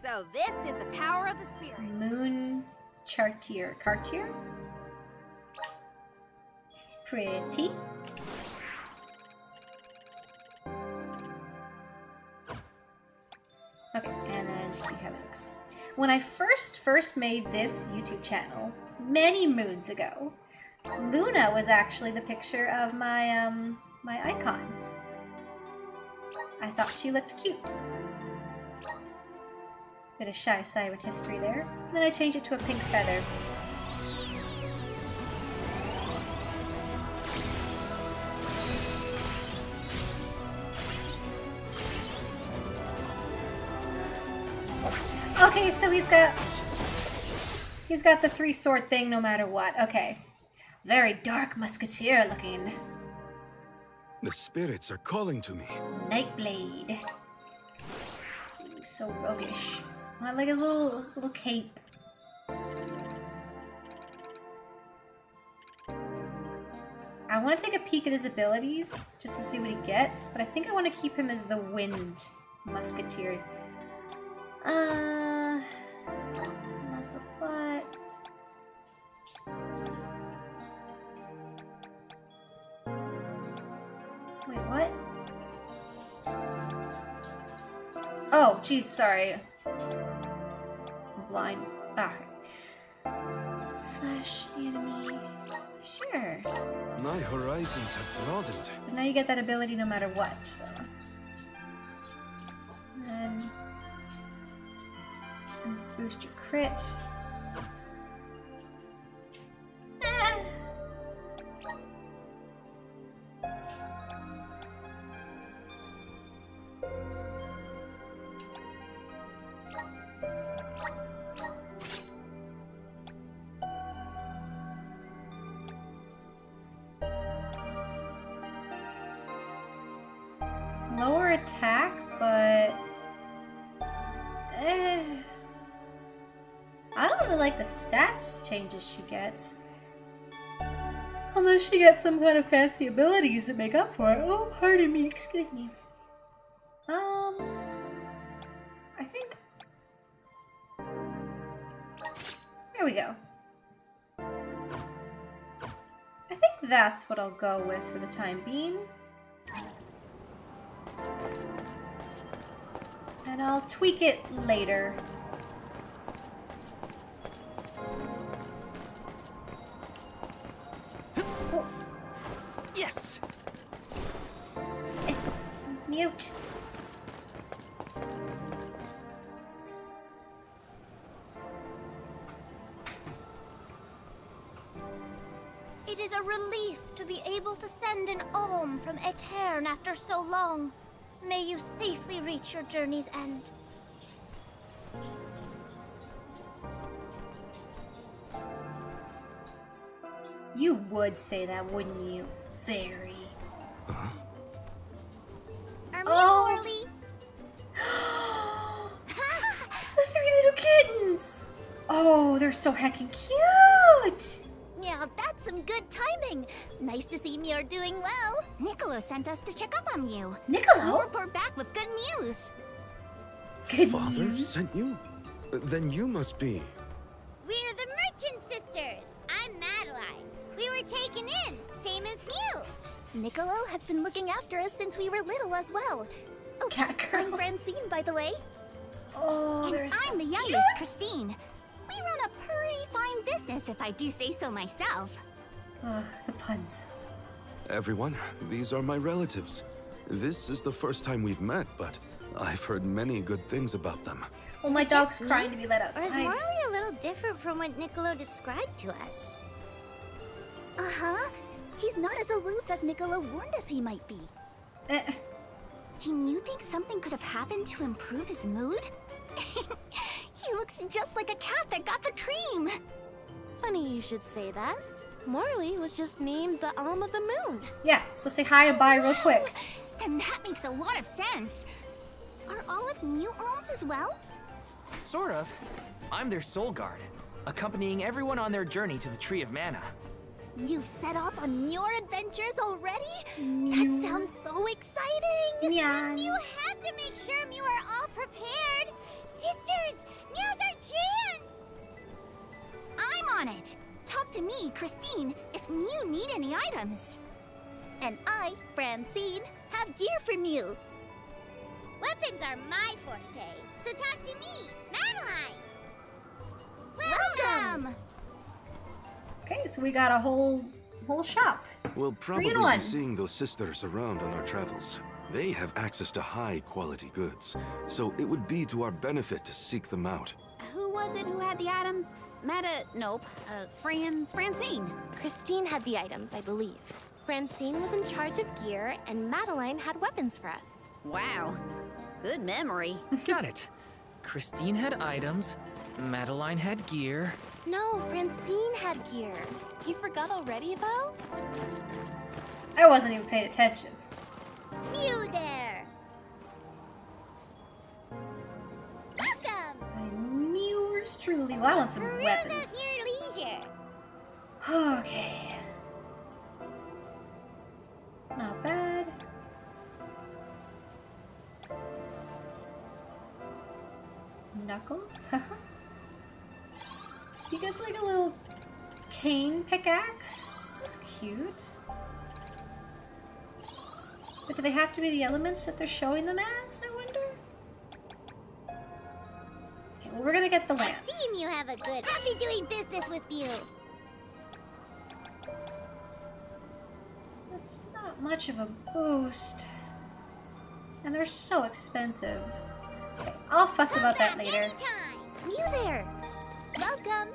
So this is the power of the spirits. Moon Chartier. Cartier? She's pretty. Okay, and then just see how it looks. When I first made this YouTube channel, many moons ago, Luna was actually the picture of my my icon. I thought she looked cute. Bit of Shy Siren history there. Then I changed it to a pink feather. Okay, so he's got the 3-sword thing no matter what. Okay. Very dark musketeer looking. The spirits are calling to me. Nightblade. Ooh, so roguish. I like his little cape. I want to take a peek at his abilities just to see what he gets, but I think I want to keep him as the wind musketeer. That's a what? Wait, what? Oh, geez, sorry. I'm blind. Ah, okay. Slash the enemy. Sure. My horizons have broadened. But now you get that ability no matter what, so. And boost your crit. Lower attack, but I don't really like the stats changes she gets. Unless she gets some kind of fancy abilities that make up for it. Oh, pardon me, excuse me. I think... There we go. I think that's what I'll go with for the time being. And I'll tweak it later. Oh. Yes! Mute. It is a relief to be able to send an alm from Aeterne after so long. May you safely reach your journey's end. You would say that, wouldn't you, fairy? Huh? Are Oh. Morley? The 3 little kittens! Oh, they're so heckin' cute! Yeah, that's some good timing. Nice to see you're doing well. Niccolo sent us to check up on you. We'll Niccolo? report back with good news. Good Father news. sent you? Then you must be. We're the Merchant Sisters. I'm Madeline. We were taken in, same as Mew. Niccolo has been looking after us since we were little as well. Oh, Cat I'm girls. Francine, by the way. Oh, And they're so I'm the youngest, cute. Christine. We run a pretty fine business, if I do say so myself. Ugh, the puns. Everyone, these are my relatives. This is the first time we've met, but I've heard many good things about them. Well, my Is it dog's just me? crying to be let Or is outside. Morley a little different from what Niccolo described to us? Uh-huh. He's not as aloof as Niccolo warned us he might be. Eh, Do you think something could have happened to improve his mood? He looks just like a cat that got the cream. Funny you should say that. Morley was just named the Alm of the Moon. yeah, so say hi and bye real quick. Then that makes a lot of sense. Are all of Mew alms as well? Sort of. I'm their soul guard, accompanying everyone on their journey to the Tree of Mana. You've set off on your adventures already? That sounds so exciting! Yeah. You have to make sure you are all prepared. Sisters! Now's our chance! I'm on it! Talk to me, Christine, if Mew need any items. And I, Francine, have gear for Mew. Weapons are my forte, so talk to me, Madeline! Welcome! Okay, so we got a whole shop. We'll 3 probably in be 1. seeing those sisters around on our travels. They have access to high-quality goods, so it would be to our benefit to seek them out. Who was it who had the items? Francine. Christine had the items, I believe. Francine was in charge of gear, and Madeline had weapons for us. Wow. Good memory. Got it. Christine had items, Madeline had gear. No, Francine had gear. You forgot already, Vo? I wasn't even paying attention. Mew there! Welcome! I'm yours truly. Well, I want some Peruse weapons. at your leisure. Okay. Not bad. Knuckles? He gets like a little cane pickaxe. That's cute. But do they have to be the elements that they're showing them as, I wonder? Okay, well, we're gonna get the I lance. see you have a good. Happy doing business with you. That's not much of a boost. And they're so expensive. Okay, I'll fuss about that later. Anytime. Mew there! Welcome!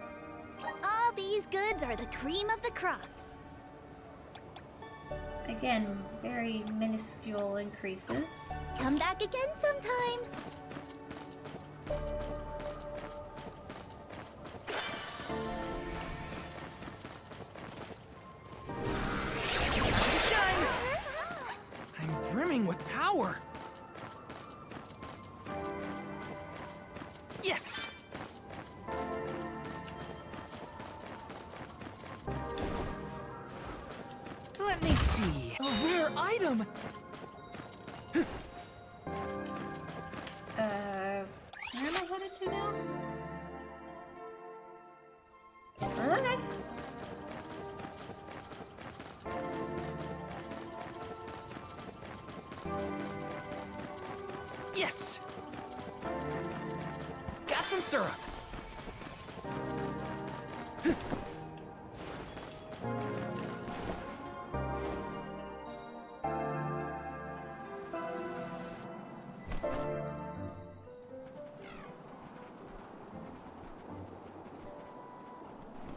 All these goods are the cream of the crop. Again, very minuscule increases. Come back again sometime. I'm brimming with power. Yes! Let me see. A rare item! Where am I headed to now? Okay. Yes! Got some syrup.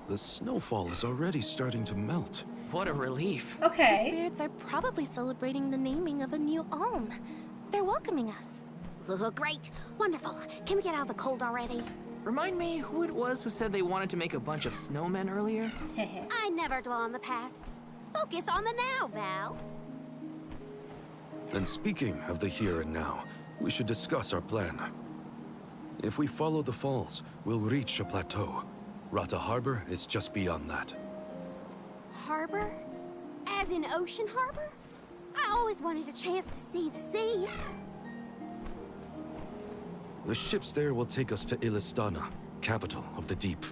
The snowfall is already starting to melt. What a relief. The Okay. spirits are probably celebrating the naming of a new alm. They're welcoming us. Great. Wonderful. Can we get out of the cold already? Remind me who it was who said they wanted to make a bunch of snowmen earlier? I never dwell on the past. Focus on the now, Val. And speaking of the here and now, we should discuss our plan. If we follow the falls, we'll reach a plateau. Rata Harbor is just beyond that. Harbor? As in Ocean Harbor? I always wanted a chance to see the sea. The ships there will take us to Illistana, capital of the deep.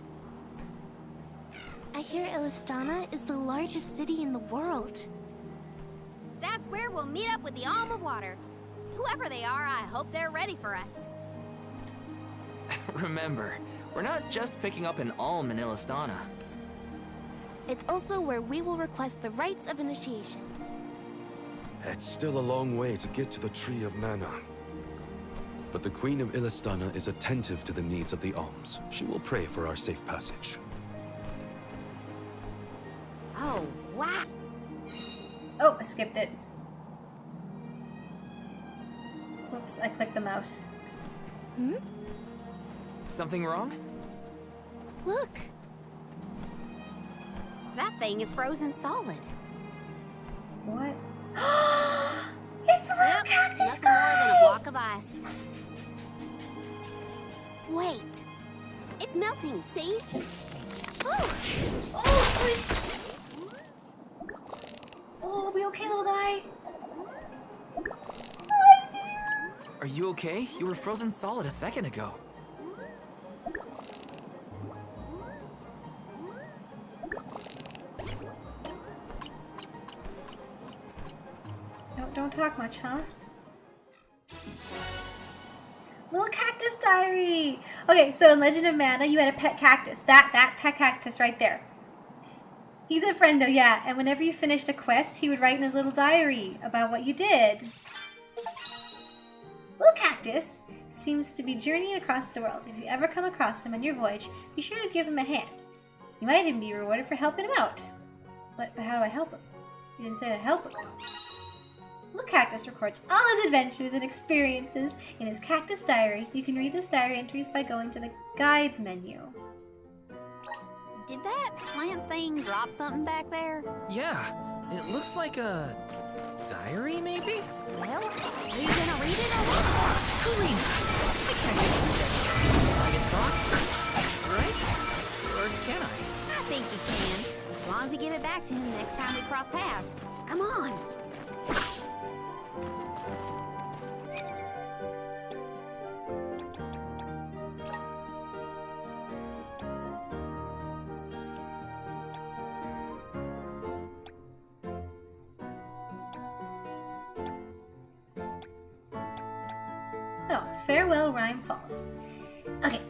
I hear Illistana is the largest city in the world. That's where we'll meet up with the Alm of Water. Whoever they are, I hope they're ready for us. Remember, we're not just picking up an alm in Illistana. It's also where we will request the rites of initiation. It's still a long way to get to the Tree of Mana. But the Queen of Illistana is attentive to the needs of the alms. She will pray for our safe passage. Oh, wow. Oh, I skipped it. Whoops, I clicked the mouse. Hmm? Something wrong? Look! That thing is frozen solid. What? It's a little cactus Nothing more than a guy! block of ice. Wait. It's melting, see? Oh, are we okay, little guy? Are you okay? You were frozen solid a second ago. don't talk much, huh? Little cactus diary! Okay, so in Legend of Mana, you had a pet cactus. That pet cactus right there. He's a friendo, yeah, and whenever you finished a quest, he would write in his little diary about what you did. Little cactus seems to be journeying across the world. If you ever come across him on your voyage, be sure to give him a hand. You might even be rewarded for helping him out. But how do I help him? You didn't say to help him. Little Cactus records all his adventures and experiences in his cactus diary. You can read this diary entries by going to the guides menu. Did that plant thing drop something back there? Yeah, it looks like a diary, maybe? Well, are you gonna read it or what? Karina, I can't just reject private thoughts, right? Or can I? I think you can, as long as you give it back to him next time we cross paths. Come on. Oh, Farewell Rime Falls. Okay,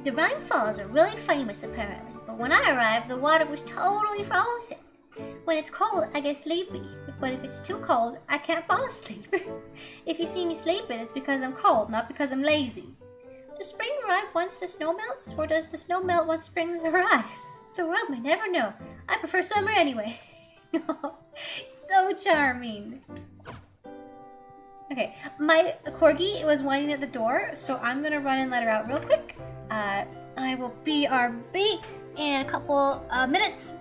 the Rime Falls are really famous apparently, but when I arrived, the water was totally frozen. When it's cold, I get sleepy, but if it's too cold, I can't fall asleep. If you see me sleeping, it's because I'm cold, not because I'm lazy. Does spring arrive once the snow melts, or does the snow melt once spring arrives? The world may never know. I prefer summer anyway. So charming. Okay, my corgi was whining at the door, so I'm gonna run and let her out real quick. I will be RB in a couple minutes.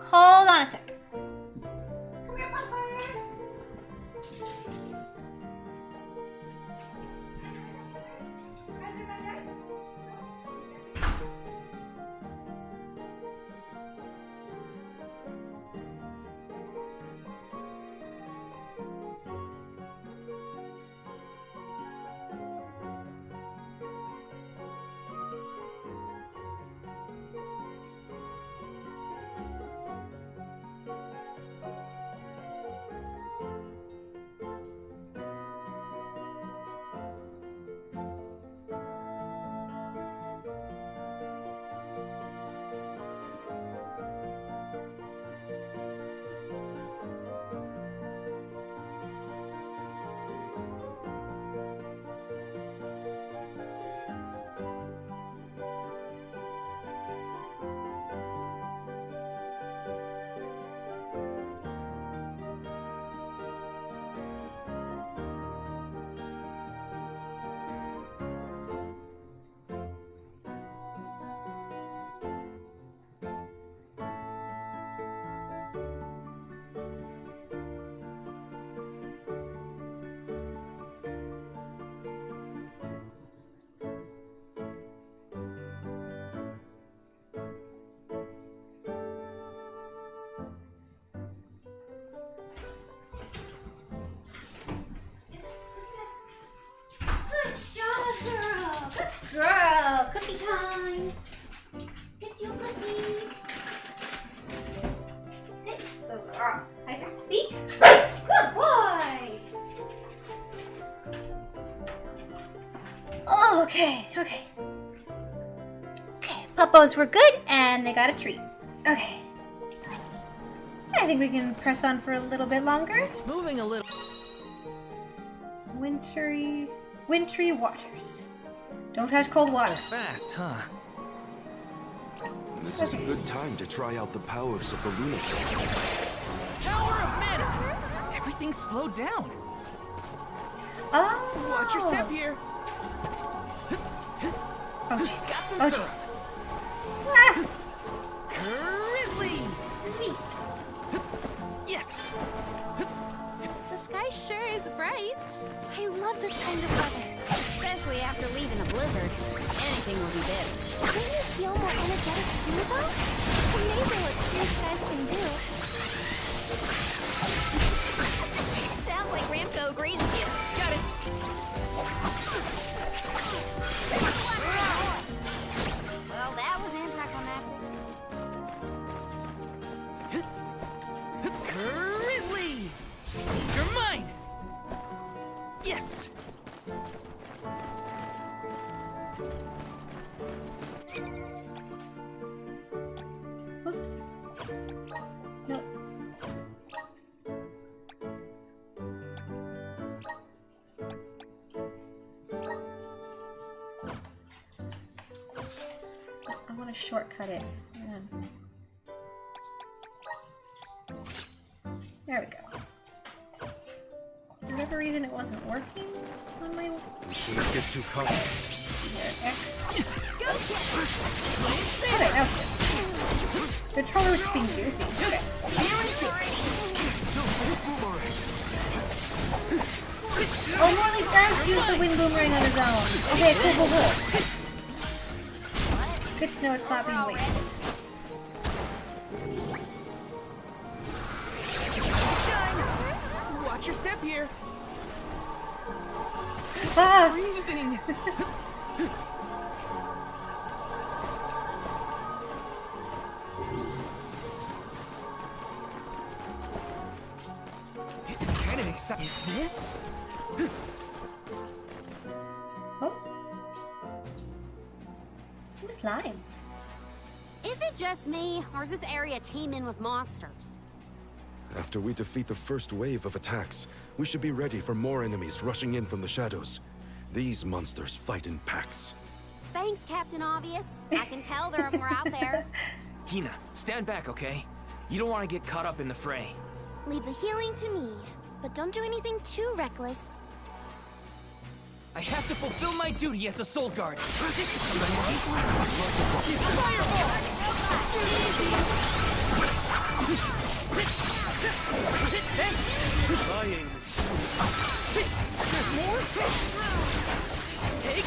Hold on a sec. Come here, Papa. Girl, cookie time. Get your cookie. Sit. Good girl. Kaiser, speak. Good boy. Oh, okay. Okay, Puppos were good, and they got a treat. Okay. I think we can press on for a little bit longer. It's moving a little. Wintry waters. Don't touch cold water. Fast, huh? This is a good time to try out the powers of the lunar. Power of mana! Everything's slowed down. Oh. Watch your step here. Oh, jeez. Got some Oh, syrup. jeez. Ah. Grizzly! Neat. Yes! The sky sure is bright. I love this kind of weather. Especially after leaving a blizzard. Anything will be better. Don't you feel more energetic too, though? Amazing what clear skies can do. Sounds like Ramco agrees with you. Got it! Well, that was anticlimactic. Grizzly! Your Oops. Nope. I want to shortcut it. Hang on. There we go. For whatever reason, it wasn't working on my. We shouldn't get too caught. X. Okay, that was good. The controller was just being goofy. Okay. Oh, Morley does use the wind boomerang on his own. Okay, cool. Good to know it's not being wasted. Watch your step here. Ah! Freezing. This is kind of exciting. Is this? Oh. Who's slimes? Is it just me, or is this area teeming with monsters? After we defeat the first wave of attacks, we should be ready for more enemies rushing in from the shadows. These monsters fight in packs. Thanks, Captain Obvious. I can tell there are more out there. Hina, stand back, okay? You don't want to get caught up in the fray. Leave the healing to me, but don't do anything too reckless. I have to fulfill my duty as the Soul Guard. There's more? Take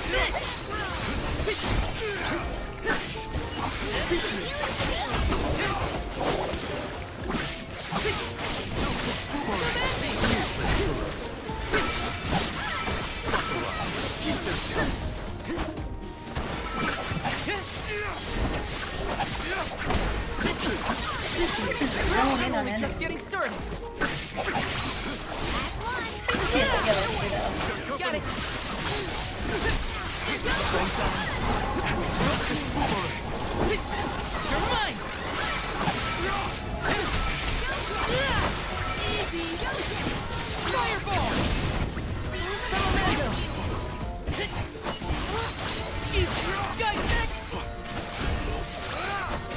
I'm only just getting started. His skill issue, though. Got it. You're mine. Easy. Fireball. Salamander. Guy next.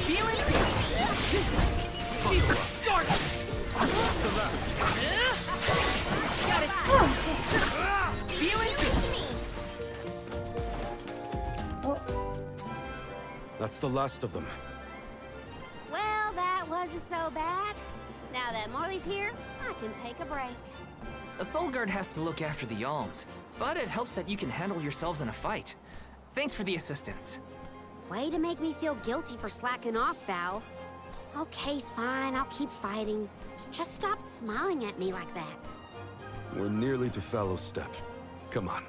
Feeling. Guard. What's the rest? Got it. Feeling. That's the last of them. Well, that wasn't so bad. Now that Morley's here, I can take a break. A Soul Guard has to look after the alms, but it helps that you can handle yourselves in a fight. Thanks for the assistance. Way to make me feel guilty for slacking off, Val. Okay, fine, I'll keep fighting. Just stop smiling at me like that. We're nearly to Fallow's Step. Come on.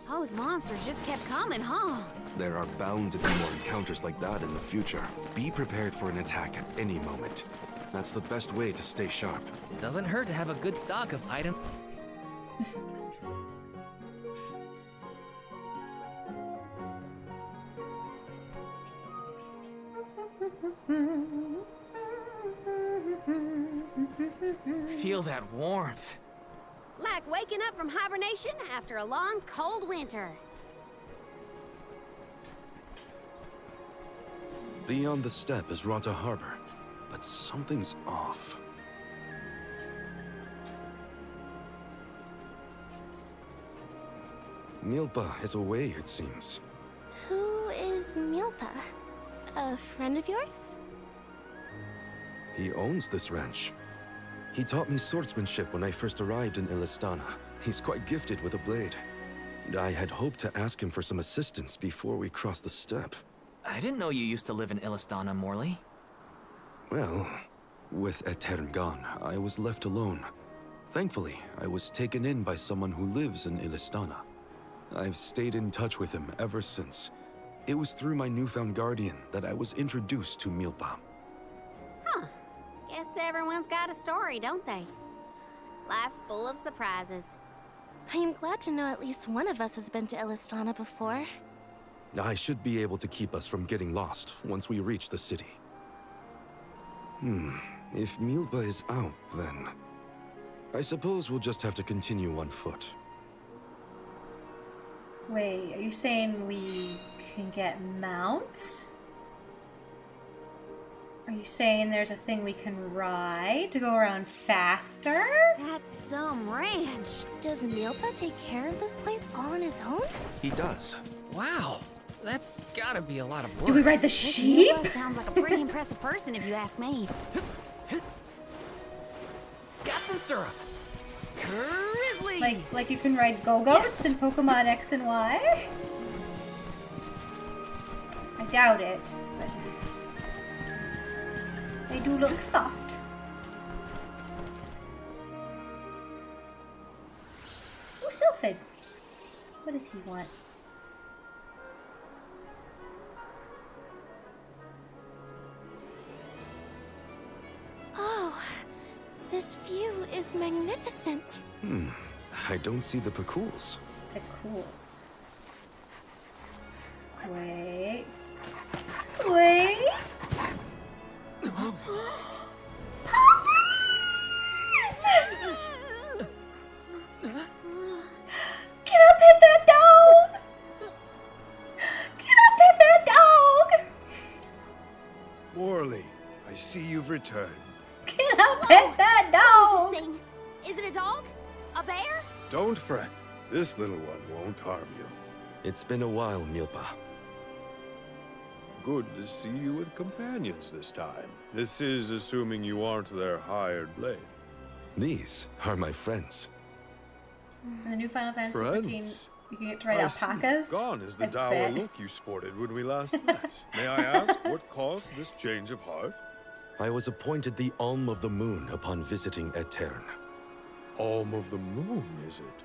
Those monsters just kept coming, huh? There are bound to be more encounters like that in the future. Be prepared for an attack at any moment. That's the best way to stay sharp. Doesn't hurt to have a good stock of items. Feel that warmth. Like waking up from hibernation after a long, cold winter. Beyond the steppe is Rata Harbor, but something's off. Milpa is away, it seems. Who is Milpa? A friend of yours? He owns this ranch. He taught me swordsmanship when I first arrived in Illistana. He's quite gifted with a blade. I had hoped to ask him for some assistance before we crossed the steppe. I didn't know you used to live in Illistana, Morley. Well, with Etern gone, I was left alone. Thankfully, I was taken in by someone who lives in Illistana. I've stayed in touch with him ever since. It was through my newfound guardian that I was introduced to Milpa. Huh. Guess everyone's got a story, don't they? Life's full of surprises. I am glad to know at least one of us has been to Illistana before. I should be able to keep us from getting lost once we reach the city. If Milpa is out, then I suppose we'll just have to continue on foot. Wait, are you saying we can get mounts? Are you saying there's a thing we can ride to go around faster? That's some ranch. Does Milpa take care of this place all on his own? He does. Wow, that's gotta be a lot of work. Do we ride the sheep? Milpa sounds like a pretty impressive person if you ask me. Got some syrup. Grizzly! Like you can ride Go-Go's in Pokemon X and Y? I doubt it, but they do look soft. Ooh, Sylphid. What does he want? Oh, this view is magnificent. I don't see the Pacools. The cools. Wait. Wait. Poppers! Can I pet that dog? Can I pet that dog? Morley, I see you've returned. Can I pet that dog? What is this thing? Is it a dog? A bear? Don't fret. This little one won't harm you. It's been a while, Milpa. Good to see you with companions this time. This is assuming you aren't their hired blade. These are my friends. In the new Final Fantasy Friends? 15, you can get to ride I see. alpacas. Gone is the I dour bet. look you sported when we last met. May I ask what caused this change of heart? I was appointed the Alm of the Moon upon visiting Aetern. Alm of the Moon, is it?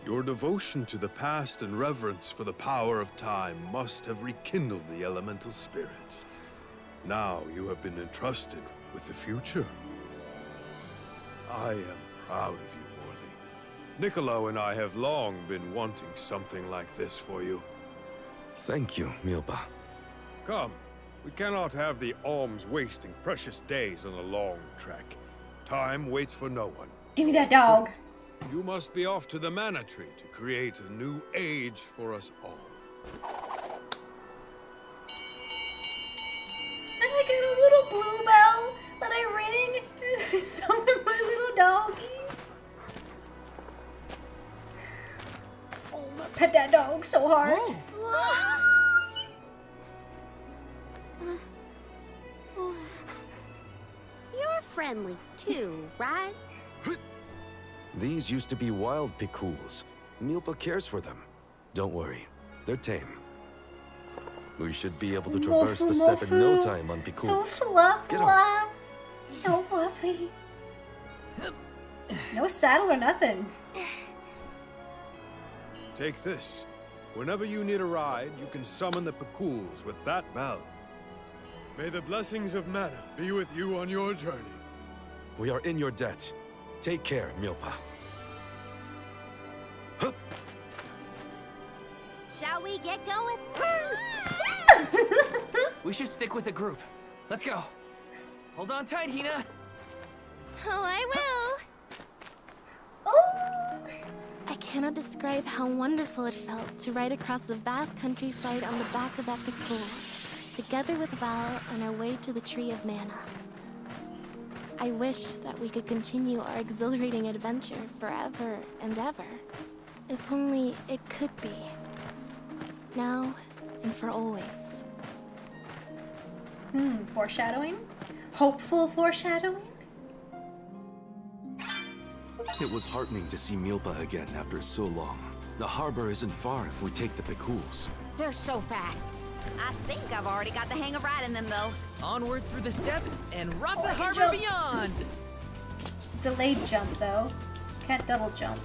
Your devotion to the past and reverence for the power of time must have rekindled the elemental spirits. Now you have been entrusted with the future. I am proud of you, Morley. Niccolo and I have long been wanting something like this for you. Thank you, Milpa. Come, we cannot have the alms wasting precious days on a long trek. Time waits for no one. Give me that dog. You must be off to the Mana Tree to create a new age for us all. And I get a little bluebell that I ring. Some of my little doggies. Oh, I'm gonna pet that dog so hard. You're friendly too, right? These used to be wild Picools. Milpa cares for them. Don't worry, they're tame. We should be able to traverse the steppe in no time on Picool. So fluffy. Get on. So fluffy. No saddle or nothing. Take this. Whenever you need a ride, you can summon the Pacools with that bell. May the blessings of Mana be with you on your journey. We are in your debt. Take care, Milpa. Hup. Shall we get going? We should stick with the group. Let's go. Hold on tight, Hina. Oh, I will. Oh. I cannot describe how wonderful it felt to ride across the vast countryside on the back of that Picool, together with Val on our way to the Tree of Mana. I wished that we could continue our exhilarating adventure forever and ever. If only it could be. Now and for always. Foreshadowing? Hopeful foreshadowing? It was heartening to see Milpa again after so long. The harbor isn't far if we take the Picools. They're so fast. I think I've already got the hang of riding them, though. Onward through the steppe and Rata I can Harbor jump. beyond. Delayed jump, though. Can't double jump.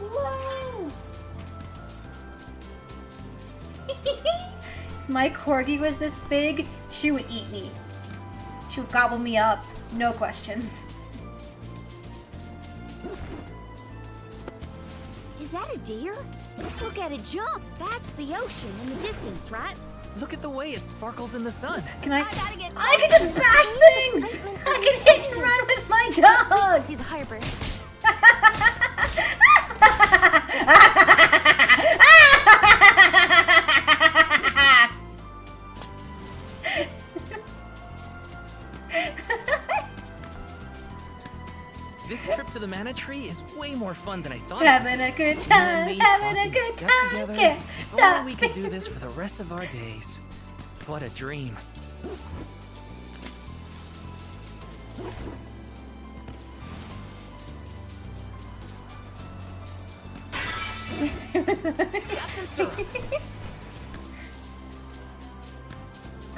Whoa! If my corgi was this big, she would eat me. She would gobble me up. No questions. Is that a deer? Look at it jump. That's the ocean in the distance, right? Look at the way it sparkles in the sun. Can I? gotta get I can just bash things! I can hit and run with my dog! See the harbor. This trip to the mana tree is way more fun than I thought. Having a good time, having a good time. Can't If stop. only we could do this for the rest of our days. What a dream.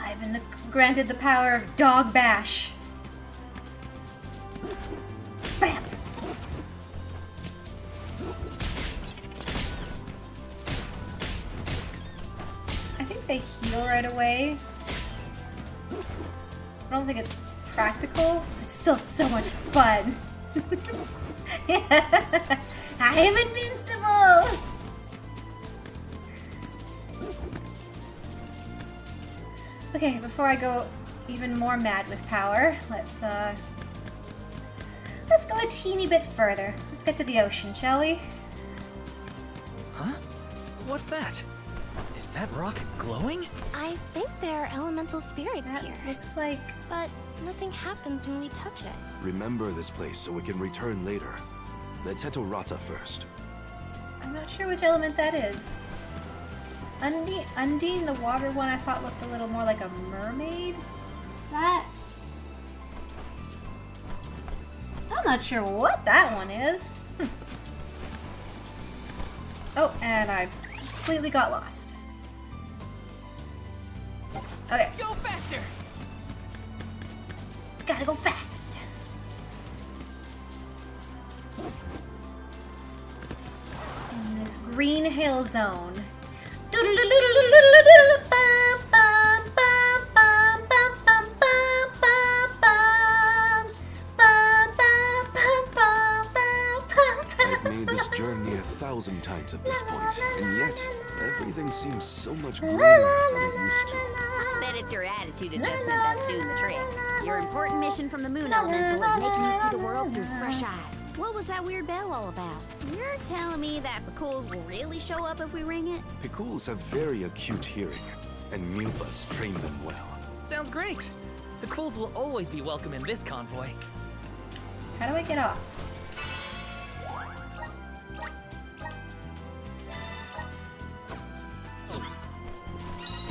I've been granted the power of dog bash. Bam! I think they heal right away. I don't think it's practical. It's still so much fun. Yeah. I am invincible! Okay, before I go even more mad with power, let's go a teeny bit further. Let's get to the ocean, shall we? Huh? What's that? Is that rock glowing? I think there are elemental spirits That here. looks like... But nothing happens when we touch it. Remember this place so we can return later. Let's head to Rata first. I'm not sure which element that is. Undine, the water one, I thought looked a little more like a mermaid. That's... I'm not sure what that one is. Oh, and I completely got lost. Okay. Go faster! Gotta go fast. In this green hill zone. I've made this journey 1,000 times at this point, and yet everything seems so much greener than it used to. I bet it's your attitude adjustment that's doing the trick. Your important mission from the moon elemental is making you see the world through fresh eyes. What was that weird bell all about? You're telling me that Picools will really show up if we ring it? Picools have very acute hearing, and Mubas train them well. Sounds great. The Quills will always be welcome in this convoy. How do I get off?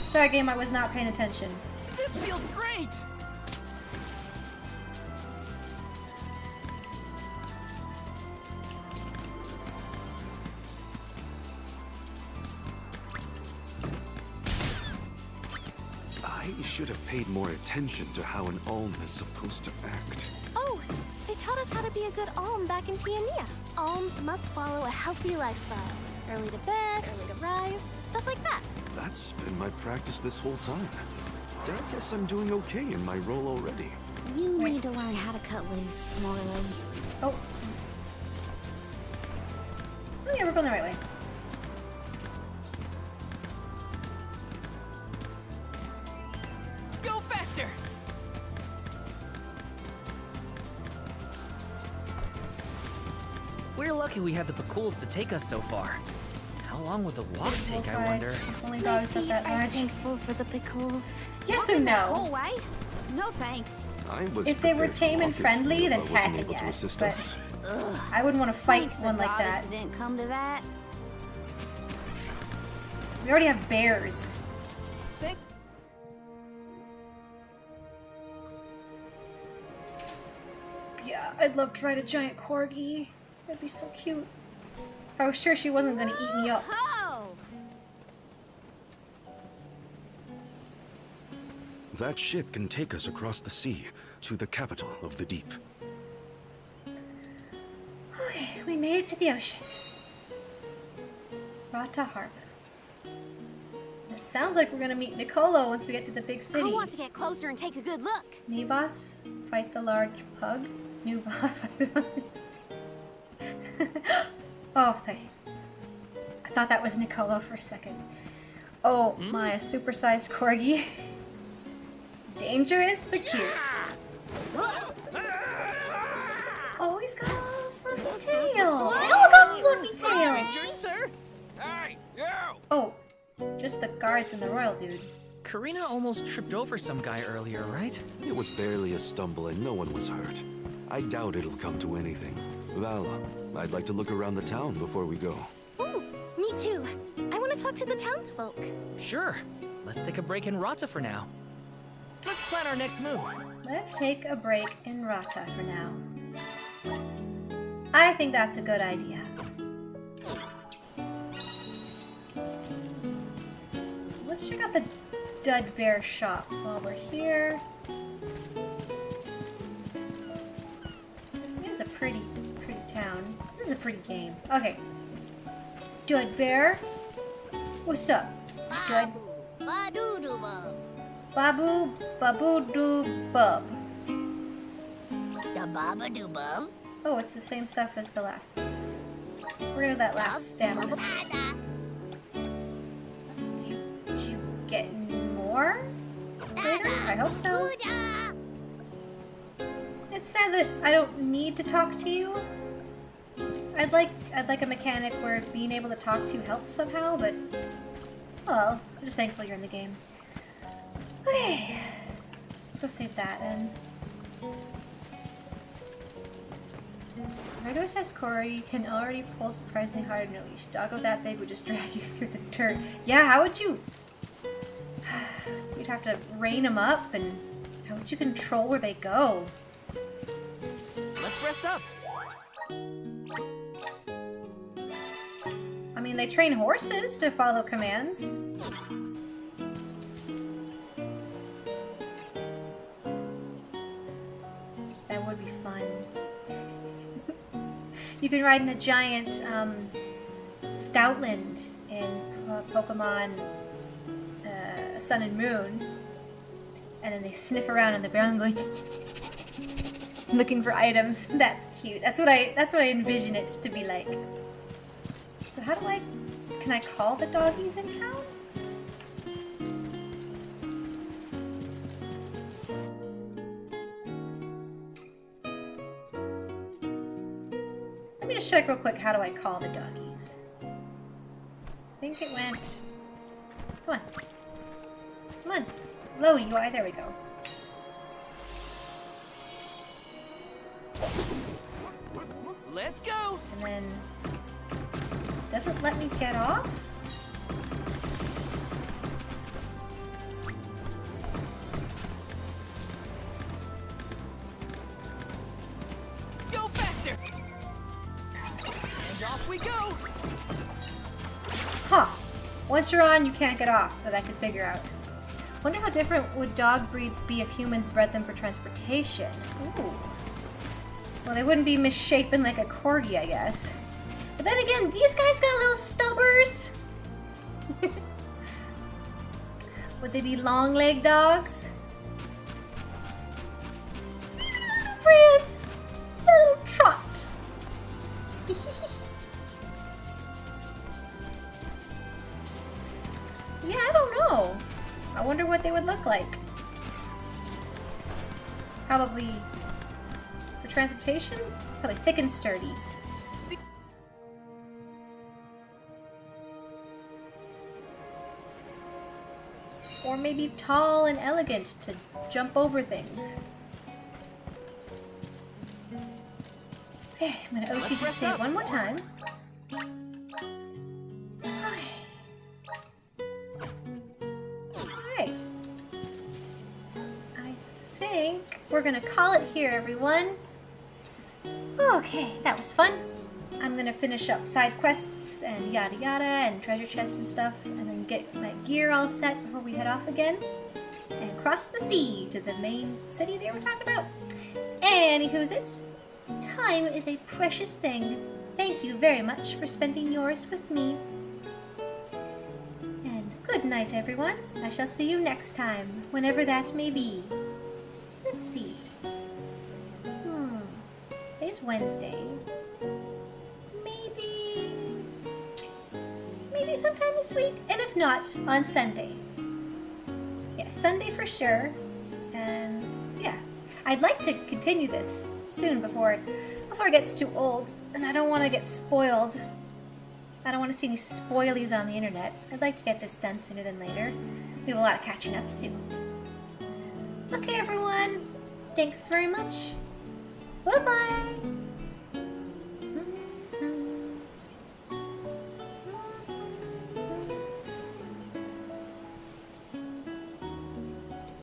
Sorry, game, I was not paying attention. This feels great! I should have paid more attention to how an Alm is supposed to act. Oh, they taught us how to be a good alm back in Tiania. Alms must follow a healthy lifestyle. Early to bed, early to rise, stuff like that. That's been my practice this whole time. I guess I'm doing okay in my role already. You need to learn how to cut loose, Morley. Oh. Oh yeah, we're going the right way. Go faster! We're lucky we had the Picools to take us so far. How long would the walk take, I wonder? If only dogs got that I'm large. thankful for the pickles. Yes and Whole no. way? No thanks. I was If they were prepared to tame and walk if friendly, then Mila wasn't heck able to yes, assist but- us. Ugh. I wouldn't want to fight Thank one the like goddess that. it didn't come to that. We already have bears. Think Yeah, I'd love to ride a giant corgi. That'd be so cute. I was sure she wasn't gonna eat me up. Oh! That ship can take us across the sea to the capital of the deep. Okay, we made it to the ocean. Rata Harbor. It sounds like we're gonna meet Nicolo once we get to the big I city. want to get closer and take a good look. New boss, fight the large pug. New boss, fight the... Oh, thought that was Nicolo for a second. Oh, my supersized corgi. Dangerous, but cute. Oh, he's got a fluffy tail. They all got fluffy tails. Hey, you! Oh, just the guards and the royal dude. Karina almost tripped over some guy earlier, right? It was barely a stumble and no one was hurt. I doubt it'll come to anything. Vala, I'd like to look around the town before we go. Ooh, me too. I want to talk to the townsfolk. Sure. Let's take a break in Rata for now. Let's plan our next move. Let's take a break in Rata for now. I think that's a good idea. Let's check out the Dud Bear shop while we're here. This is a pretty town. This is a pretty game. Okay. Dud Bear. What's up? Dud. Babu Baboo Bub. The Babadoo-Bub? Oh, it's the same stuff as the last piece. We're gonna do that last stamina. Do you get more later? I hope so. It's sad that I don't need to talk to you. I'd like a mechanic where being able to talk to you helps somehow, but well, I'm just thankful you're in the game. Okay, let's go save that and. Regular sized Cory can already pull surprisingly hard in a leash. Doggo that big would just drag you through the dirt. Yeah, how would you? You'd have to rein them up, and how would you control where they go? Let's rest up. I mean, they train horses to follow commands. That would be fun. You can ride in a giant Stoutland in Pokemon Sun and Moon, and then they sniff around on the ground going looking for items. That's cute. That's what I envision it to be like. So how do can I call the doggies in town? Let me just check real quick. How do I call the doggies? I think it went. Come on. Come on. Load UI. There we go. Let's go. And then doesn't let me get off. Go faster. And off we go. Huh. Once you're on, you can't get off, that I could figure out. Wonder how different would dog breeds be if humans bred them for transportation. Ooh. Well, they wouldn't be misshapen like a corgi, I guess. But then again, these guys got little stubbers. Would they be long-legged dogs? France! Little trot. Yeah, I don't know. I wonder what they would look like. Probably for transportation? Probably thick and sturdy. Or maybe tall and elegant to jump over things. Okay, I'm gonna OCD save one more time. Alright. I think we're gonna call it here, everyone. Okay, that was fun. I'm gonna finish up side quests and yada yada and treasure chests and stuff, and then get my gear all set before we head off again and cross the sea to the main city they were talking about. Anywho's it's time is a precious thing. Thank you very much for spending yours with me. And good night, everyone. I shall see you next time, whenever that may be. Let's see. Today's Wednesday. sometime this week, and if not, on Sunday. Yeah, Sunday for sure. And yeah, I'd like to continue this soon before it gets too old, and I don't want to get spoiled. I don't want to see any spoilies on the internet. I'd like to get this done sooner than later. We have a lot of catching up to do. Okay, everyone. Thanks very much. Bye-bye.